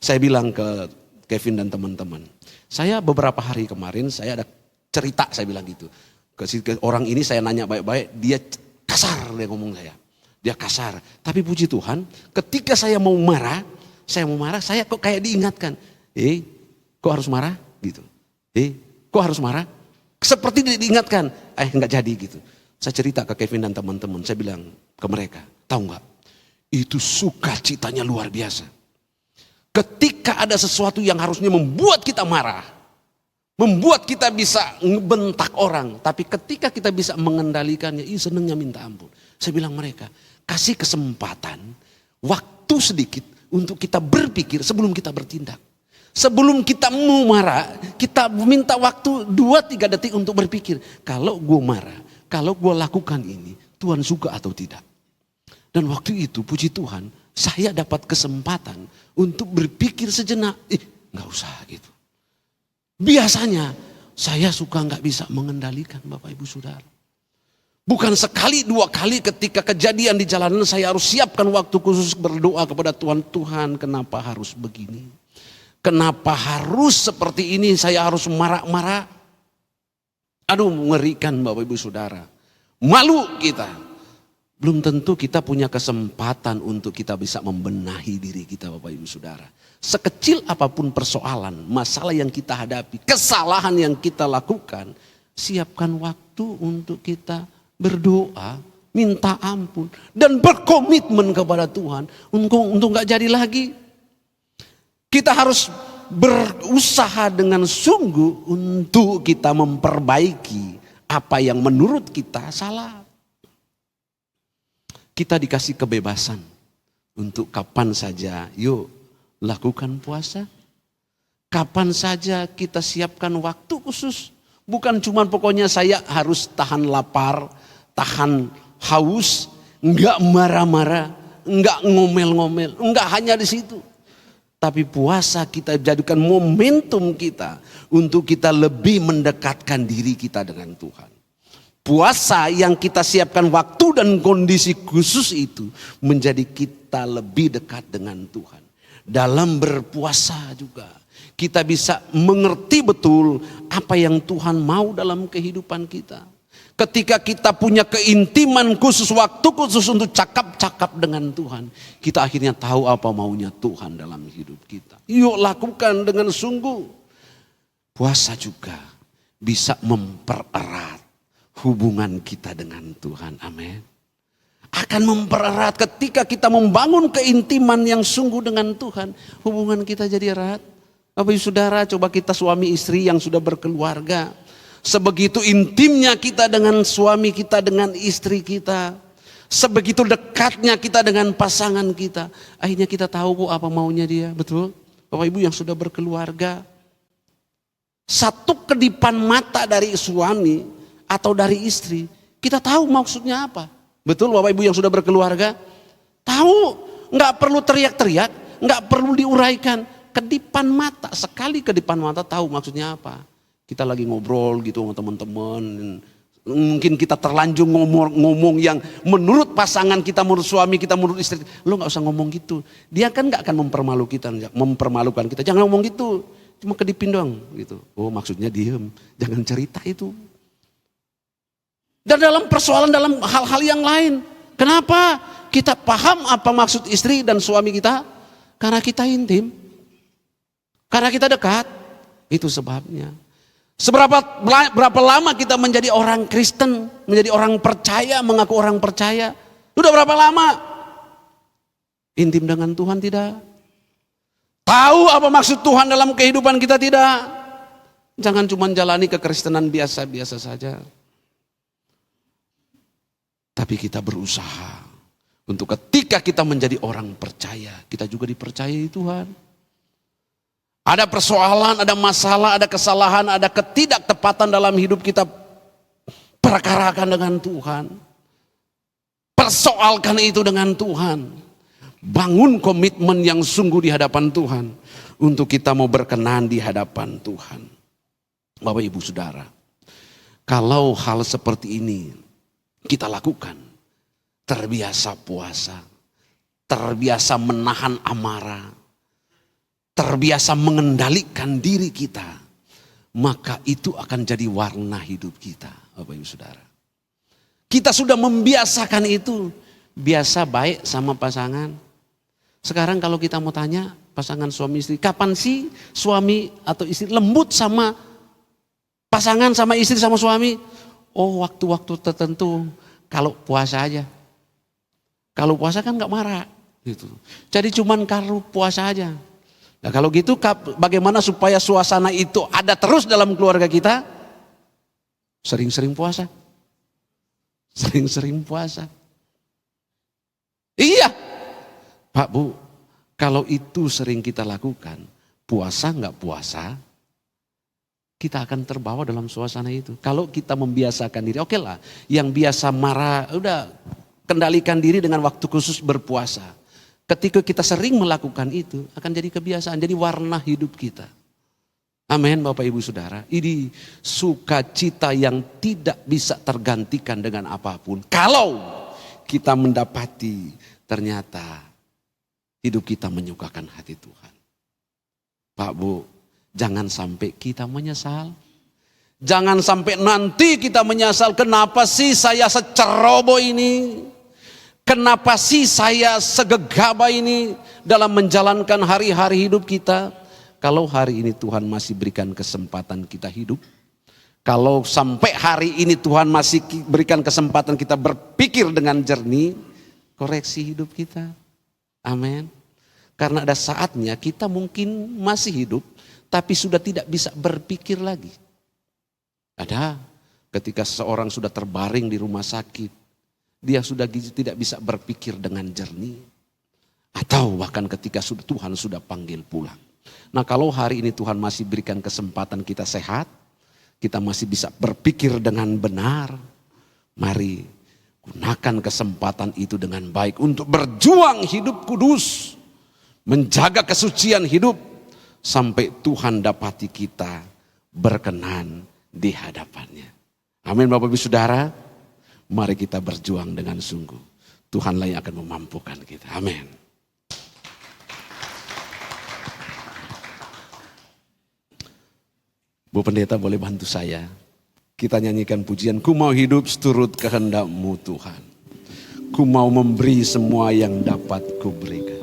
Saya bilang ke Kevin dan teman-teman, saya beberapa hari kemarin saya ada cerita, saya bilang gitu. Ke orang ini saya nanya baik-baik, dia kasar, dia ngomong saya. Dia kasar. Tapi puji Tuhan, ketika saya mau marah, saya kok kayak diingatkan. Kok harus marah? Gitu. Kok harus marah? Seperti diingatkan, nggak jadi gitu. Saya cerita ke Kevin dan teman-teman, saya bilang ke mereka, tahu nggak? Itu sukacitanya luar biasa. Ketika ada sesuatu yang harusnya membuat kita marah, membuat kita bisa ngebentak orang, tapi ketika kita bisa mengendalikannya, senengnya minta ampun. Saya bilang mereka, kasih kesempatan, waktu sedikit untuk kita berpikir sebelum kita bertindak. Sebelum kita mau marah, kita minta waktu 2-3 detik untuk berpikir. Kalau gue marah, kalau gue lakukan ini, Tuhan suka atau tidak. Dan waktu itu puji Tuhan, saya dapat kesempatan untuk berpikir sejenak. Gak usah gitu. Biasanya saya suka gak bisa mengendalikan Bapak Ibu Saudara. Bukan sekali 2 kali ketika kejadian di jalanan saya harus siapkan waktu khusus berdoa kepada Tuhan. Tuhan kenapa harus begini? Kenapa harus seperti ini? Saya harus marah-marah. Aduh mengerikan Bapak Ibu Saudara. Malu kita. Belum tentu kita punya kesempatan untuk kita bisa membenahi diri kita Bapak Ibu Saudara. Sekecil apapun persoalan, masalah yang kita hadapi, kesalahan yang kita lakukan. Siapkan waktu untuk kita berdoa, minta ampun. Dan berkomitmen kepada Tuhan untuk gak jadi lagi. Kita harus berusaha dengan sungguh untuk kita memperbaiki apa yang menurut kita salah. Kita dikasih kebebasan untuk kapan saja yuk lakukan puasa. Kapan saja kita siapkan waktu khusus. Bukan cuma pokoknya saya harus tahan lapar, tahan haus, enggak marah-marah, enggak ngomel-ngomel, enggak hanya di situ. Tapi puasa kita jadikan momentum kita untuk kita lebih mendekatkan diri kita dengan Tuhan. Puasa yang kita siapkan waktu dan kondisi khusus itu menjadi kita lebih dekat dengan Tuhan. Dalam berpuasa juga kita bisa mengerti betul apa yang Tuhan mau dalam kehidupan kita. Ketika kita punya keintiman khusus, waktu khusus untuk cakap-cakap dengan Tuhan, kita akhirnya tahu apa maunya Tuhan dalam hidup kita. Yuk lakukan dengan sungguh. Puasa juga bisa mempererat hubungan kita dengan Tuhan. Amin. Akan mempererat ketika kita membangun keintiman yang sungguh dengan Tuhan. Hubungan kita jadi erat. Bapak Ibu Saudara, coba kita suami istri yang sudah berkeluarga. Sebegitu intimnya kita dengan suami kita, dengan istri kita. Sebegitu dekatnya kita dengan pasangan kita. Akhirnya kita tahu kok apa maunya dia. Betul? Bapak Ibu yang sudah berkeluarga. Satu kedipan mata dari suami atau dari istri, kita tahu maksudnya apa. Betul Bapak Ibu yang sudah berkeluarga? Tahu, nggak perlu teriak-teriak, nggak perlu diuraikan. Kedipan mata, sekali kedipan mata tahu maksudnya apa. Kita lagi ngobrol gitu sama teman-teman. Mungkin kita terlanjur ngomong yang menurut pasangan kita, menurut suami kita, menurut istri. Lo nggak usah ngomong gitu. Dia kan nggak akan mempermalukan kita. Jangan ngomong gitu, cuma kedipin doang gitu. Oh maksudnya diem, jangan cerita itu. Dan dalam persoalan dalam hal-hal yang lain. Kenapa? Kita paham apa maksud istri dan suami kita? Karena kita intim. Karena kita dekat. Itu sebabnya. Berapa lama kita menjadi orang Kristen, menjadi orang percaya, mengaku orang percaya? Sudah berapa lama? Intim dengan Tuhan tidak? Tahu apa maksud Tuhan dalam kehidupan kita tidak? Jangan cuma jalani kekristenan biasa-biasa saja. Tapi kita berusaha untuk ketika kita menjadi orang percaya, kita juga dipercayai Tuhan. Ada persoalan, ada masalah, ada kesalahan, ada ketidaktepatan dalam hidup kita, perkarakan dengan Tuhan. Persoalkan itu dengan Tuhan. Bangun komitmen yang sungguh di hadapan Tuhan untuk kita mau berkenan di hadapan Tuhan. Bapak Ibu Saudara, kalau hal seperti ini kita lakukan, terbiasa puasa, terbiasa menahan amarah, terbiasa mengendalikan diri kita, maka itu akan jadi warna hidup kita, Bapak Ibu Saudara. Kita sudah membiasakan itu, biasa baik sama pasangan. Sekarang kalau kita mau tanya pasangan suami istri, kapan sih suami atau istri lembut sama Pasangan sama istri sama suami, oh waktu-waktu tertentu kalau puasa aja. Kalau puasa kan nggak marah gitu. Jadi cuman kalau puasa aja. Nah kalau gitu bagaimana supaya suasana itu ada terus dalam keluarga kita? Sering-sering puasa. Sering-sering puasa. Iya. Pak Bu, kalau itu sering kita lakukan, puasa nggak puasa, kita akan terbawa dalam suasana itu. Kalau kita membiasakan diri, oke lah. Yang biasa marah, udah kendalikan diri dengan waktu khusus berpuasa. Ketika kita sering melakukan itu, akan jadi kebiasaan, jadi warna hidup kita. Amin Bapak Ibu Saudara. Ini sukacita yang tidak bisa tergantikan dengan apapun. Kalau kita mendapati ternyata hidup kita menyukakan hati Tuhan. Pak Bu, jangan sampai kita menyesal. Jangan sampai nanti kita menyesal, kenapa sih saya seceroboh ini? Kenapa sih saya segegabah ini dalam menjalankan hari-hari hidup kita? Kalau hari ini Tuhan masih berikan kesempatan kita hidup, kalau sampai hari ini Tuhan masih berikan kesempatan kita berpikir dengan jernih, koreksi hidup kita. Amin. Karena ada saatnya kita mungkin masih hidup, tapi sudah tidak bisa berpikir lagi. Ada ketika seseorang sudah terbaring di rumah sakit, dia sudah tidak bisa berpikir dengan jernih. Atau bahkan ketika Tuhan sudah panggil pulang. Nah kalau hari ini Tuhan masih berikan kesempatan kita sehat, kita masih bisa berpikir dengan benar, mari gunakan kesempatan itu dengan baik untuk berjuang hidup kudus, menjaga kesucian hidup, sampai Tuhan dapati kita berkenan di hadapannya. Amin Bapak Ibu Saudara, mari kita berjuang dengan sungguh. Tuhanlah yang akan memampukan kita. Amin. Bu Pendeta boleh bantu saya? Kita nyanyikan pujian, ku mau hidup seturut kehendak-Mu Tuhan. Ku mau memberi semua yang dapat ku berikan.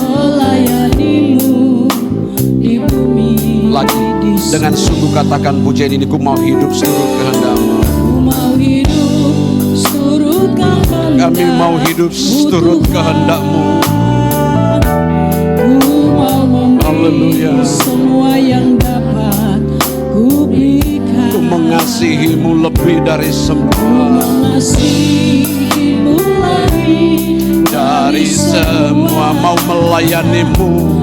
Melayanimu di bumi. Lagi dengan sungguh katakan pujian ini, ku mau hidup seturut kehendak-Mu. Ku mau hidup seturut kehendak-Mu. Kami mau hidup seturut kehendak-Mu. Ku mau memberi semua yang dapat ku berikan. Ku mengasihi-Mu lebih dari semua. Mengasihi-Mu lebih dari semua, mau melayani-Mu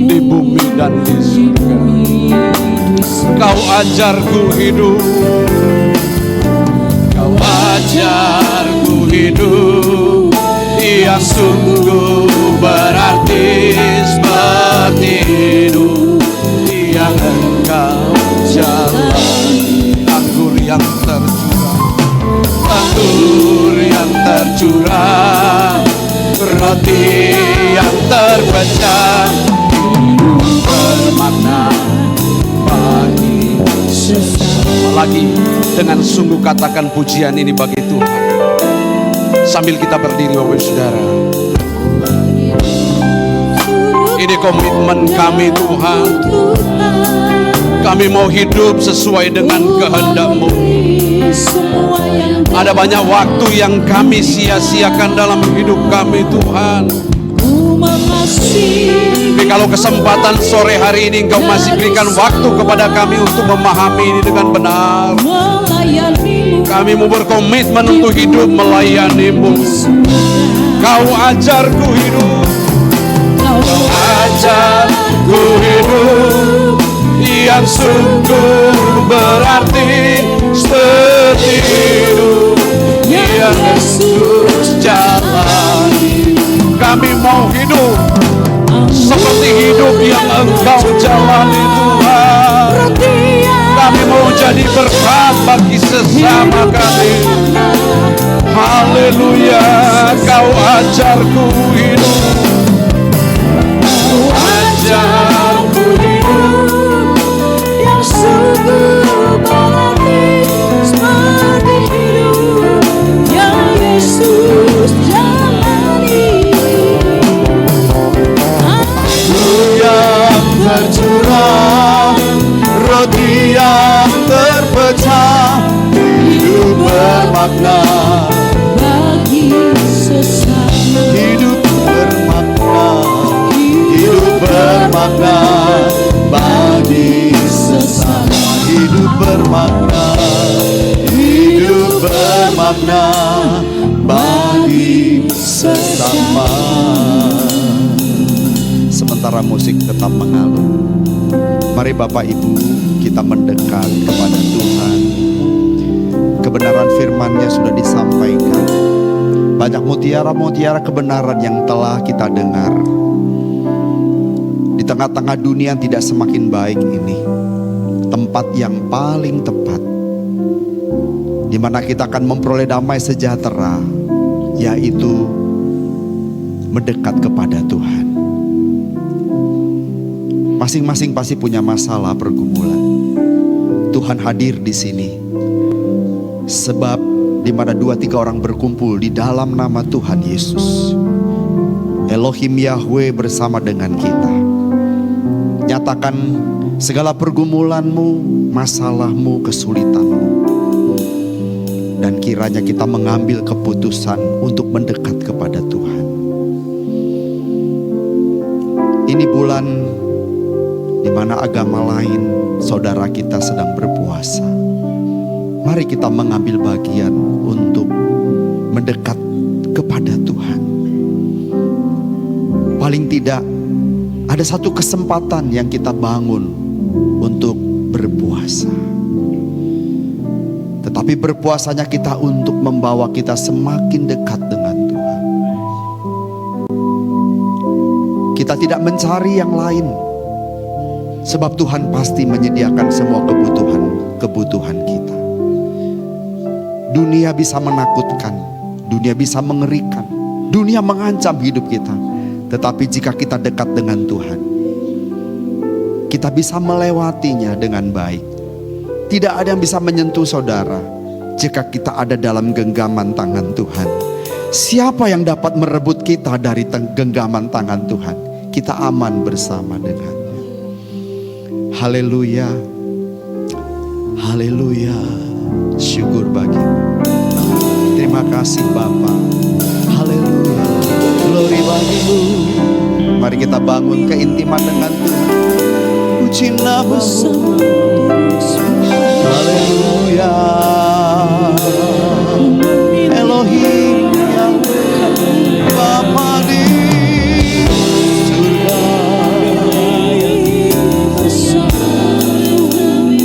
di bumi dan di surga. Kau ajarku hidup, Kau ajarku hidup yang sungguh berarti, seperti hidup yang Engkau jalani. Anggur yang tercurah, anggur yang tercurah, roti yang terpecah, hidup bermakna bagi sesama. Lagi dengan sungguh katakan pujian ini bagi Tuhan. Sambil kita berdiri Bapak Saudara. Ini komitmen kami Tuhan. Kami mau hidup sesuai dengan kehendak-Mu. Ada banyak waktu yang kami sia-siakan dalam hidup kami Tuhan. Tapi kalau kesempatan sore hari ini Engkau masih berikan waktu kepada kami untuk memahami ini dengan benar, kami mau berkomitmen untuk hidup melayani-Mu. Kau ajarku hidup, Kau ajarku hidup yang sungguh berarti, seperti hidup yang Yesus jalani. Kami mau hidup seperti hidup yang Engkau jalani Tuhan. Kami mau jadi berkat bagi sesama kami. Haleluya, Kau ajarku hidup. Kau ajarku hidup yang sungguh berarti seperti hidup yang Yesus jalani. Yang tercurah, roti yang terpecah, hidup bermakna Bagi sesama, hidup bermakna, hidup bermakna bagi sesama, hidup bermakna, hidup bermakna bagi sesama. Sementara musik tetap mengalun, mari Bapak Ibu kita mendekat kepada Tuhan. Kebenaran firman-Nya sudah disampaikan. Banyak mutiara-mutiara kebenaran yang telah kita dengar. Di tengah-tengah dunia yang tidak semakin baik ini, tempat yang paling tepat di mana kita akan memperoleh damai sejahtera, yaitu mendekat kepada Tuhan. Masing-masing pasti punya masalah, pergumulan. Tuhan hadir di sini. Sebab di mana 2-3 orang berkumpul di dalam nama Tuhan Yesus, Elohim Yahweh bersama dengan kita. Nyatakan segala pergumulanmu, masalahmu, kesulitanmu. Dan kiranya kita mengambil keputusan untuk mendekat kepada Tuhan. Ini bulan di mana agama lain saudara kita sedang berpuasa. Mari kita mengambil bagian untuk mendekat kepada Tuhan. Paling tidak ada satu kesempatan yang kita bangun untuk berpuasa. Tetapi berpuasanya kita untuk membawa kita semakin dekat dengan Tuhan. Kita tidak mencari yang lain, sebab Tuhan pasti menyediakan semua kebutuhan kita. Dunia bisa menakutkan, dunia bisa mengerikan, dunia mengancam hidup kita. Tetapi jika kita dekat dengan Tuhan, kita bisa melewatinya dengan baik. Tidak ada yang bisa menyentuh saudara jika kita ada dalam genggaman tangan Tuhan. Siapa yang dapat merebut kita dari genggaman tangan Tuhan? Kita aman bersama dengannya. Haleluya, haleluya. Syukur bagimu. Terima kasih Bapa. Haleluya. Glory bagimu. Mari kita bangun keintiman dengan Tuhan. Puji namamu. Haleluya. Elohim Yahweh, Bapa di surga.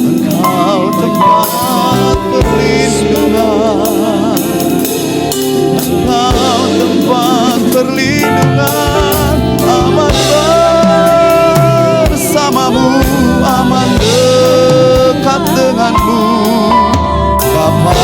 Engkau tempat perlindungan, Engkau tempat perlindungan. Aman bersamamu, aman dekat denganmu, Bapa.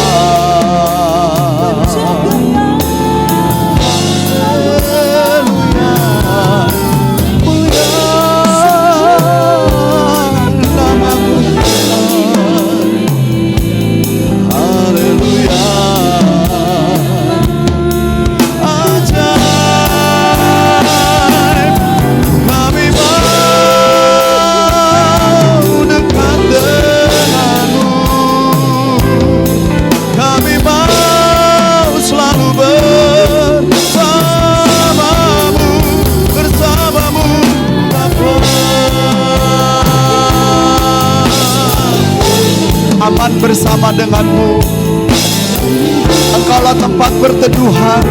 Aman bersama denganmu. Engkaulah tempat berteduhan,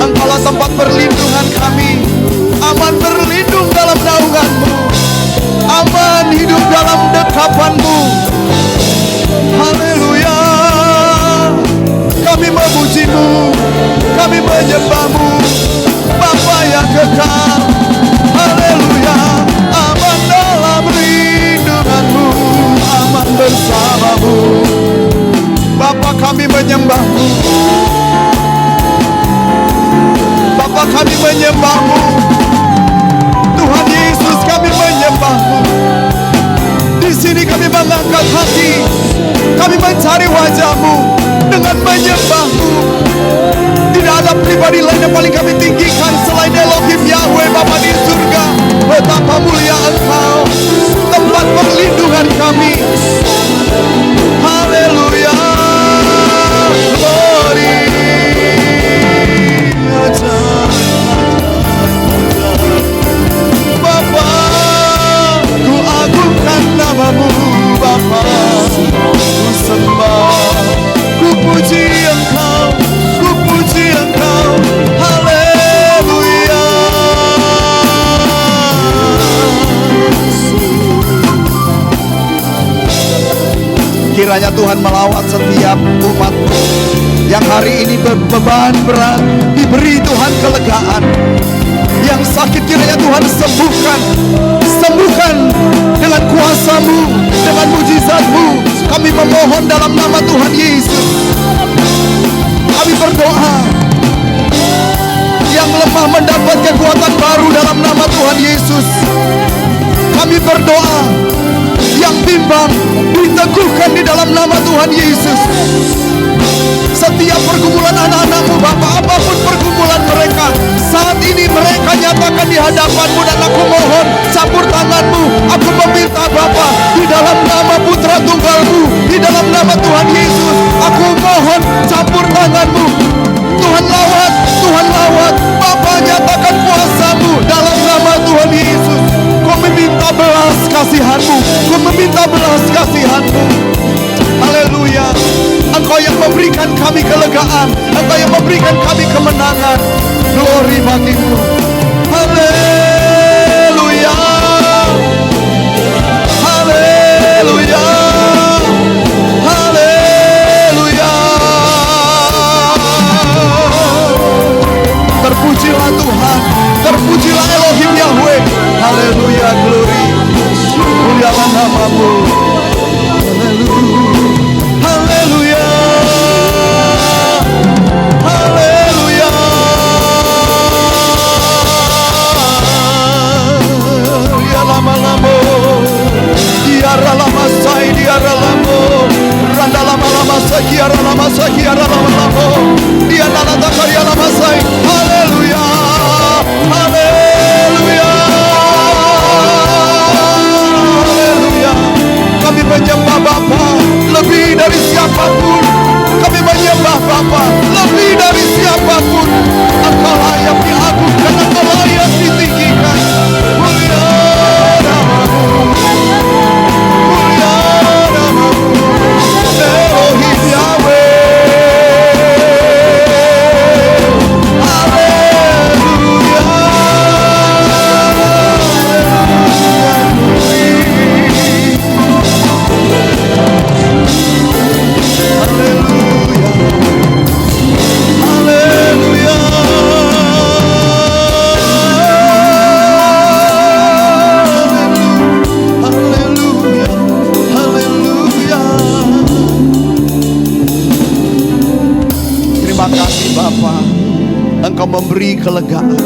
Engkaulah tempat perlindungan kami. Aman berlindung dalam naunganmu, aman hidup dalam dekapanmu. Haleluya. Kami memujimu, kami menyembahmu, Bapa kami menyembah-Mu. Tuhan Yesus, kami menyembah-Mu. Di sini kami mengangkat hati, kami mencari wajah-Mu dengan menyembah-Mu. Tidak ada pribadi lain yang paling kami tinggikan selain Elohim Yahweh Bapa di surga. Betapa mulia Engkau, tempat perlindungan kami. Haleluya, glory. Bapa, ku agungkan nama-Mu Bapa, ku sembah, ku puji Engkau, ku puji Engkau. Haleluya. Kiranya Tuhan melawat setiap umat-Mu yang hari ini berbeban berat, diberi Tuhan kelegaan. Yang sakit kiranya Tuhan sembuhkan, sembuhkan dengan kuasa-Mu, dengan mujizat-Mu. Kami memohon dalam nama Tuhan Yesus. Kami berdoa, yang lemah mendapat kekuatan baru dalam nama Tuhan Yesus. Kami berdoa, yang bimbang diteguhkan di dalam nama Tuhan Yesus. Setiap pergumulan anak-anak-Mu Bapa, apapun pergumulan mereka, saat ini mereka nyatakan di hadapan-Mu, dan aku mohon campur tangan-Mu. Aku meminta Bapa, di dalam nama Putra Tunggal-Mu, di dalam nama Tuhan Yesus, aku mohon campur tangan-Mu. Tuhan lawat, Tuhan lawat. Bapa, nyatakan kuasa-Mu dalam nama Tuhan Yesus. Ku meminta belas kasihan-Mu, ku meminta belas kasihan-Mu. Haleluya. Engkau yang memberikan kami kelegaan, Engkau yang memberikan kami kemenangan. Glory bagi-Mu. Haleluya. Haleluya. Haleluya. Terpujilah Tuhan, terpujilah Elohim Yahweh. Haleluya, glory. Mulialah nama-Mu. Haleluya. Haleluya. Ya lama-lama, diara lama sai, diara lama, randa lama-lama sai, diara lama sai, diara lama-lama, dia nana karya lama sai. Haleluya. Haleluya. Haleluya. Kami menyembah Bapa lebih dari siapapun. Kami menyembah Bapa lebih dari siapapun. Engkau layak diagungkan, Engkau layak ditinggikan. Mulia nama-Mu, mulia nama-Mu, Elohim Yahweh. Haleluya. Haleluya. Haleluya. Haleluya. Terima kasih Bapa, Engkau memberi kelegaan,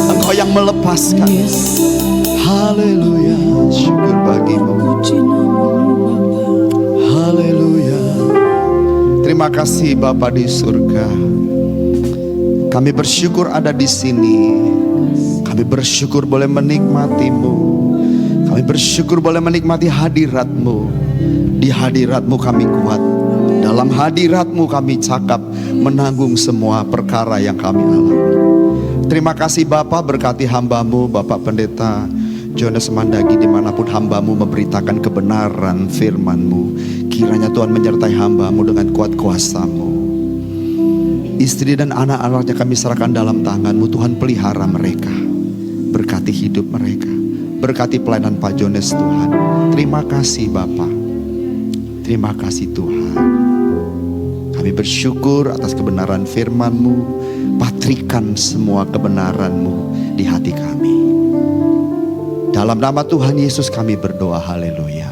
Engkau yang melepaskan. Haleluya. Syukur bagi-Mu. Haleluya. Terima kasih Bapa di surga. Kami bersyukur ada di sini. Kami bersyukur boleh menikmati-Mu. Kami bersyukur boleh menikmati hadirat-Mu. Di hadirat-Mu kami kuat. Dalam hadirat-Mu kami cakap menanggung semua perkara yang kami alami. Terima kasih Bapa, berkati hamba-Mu Bapak Pendeta Jonas Mandagi, dimanapun hamba-Mu memberitakan kebenaran firman-Mu. Kiranya Tuhan menyertai hamba-Mu dengan kuat kuasa-Mu. Istri dan anak-anaknya kami serahkan dalam tangan-Mu. Tuhan pelihara mereka, berkati hidup mereka, berkati pelayanan Pak Jonas Tuhan. Terima kasih Bapa, terima kasih Tuhan. Kami bersyukur atas kebenaran firman-Mu. Patrikan semua kebenaran-Mu di hati kami. Dalam nama Tuhan Yesus kami berdoa, haleluya.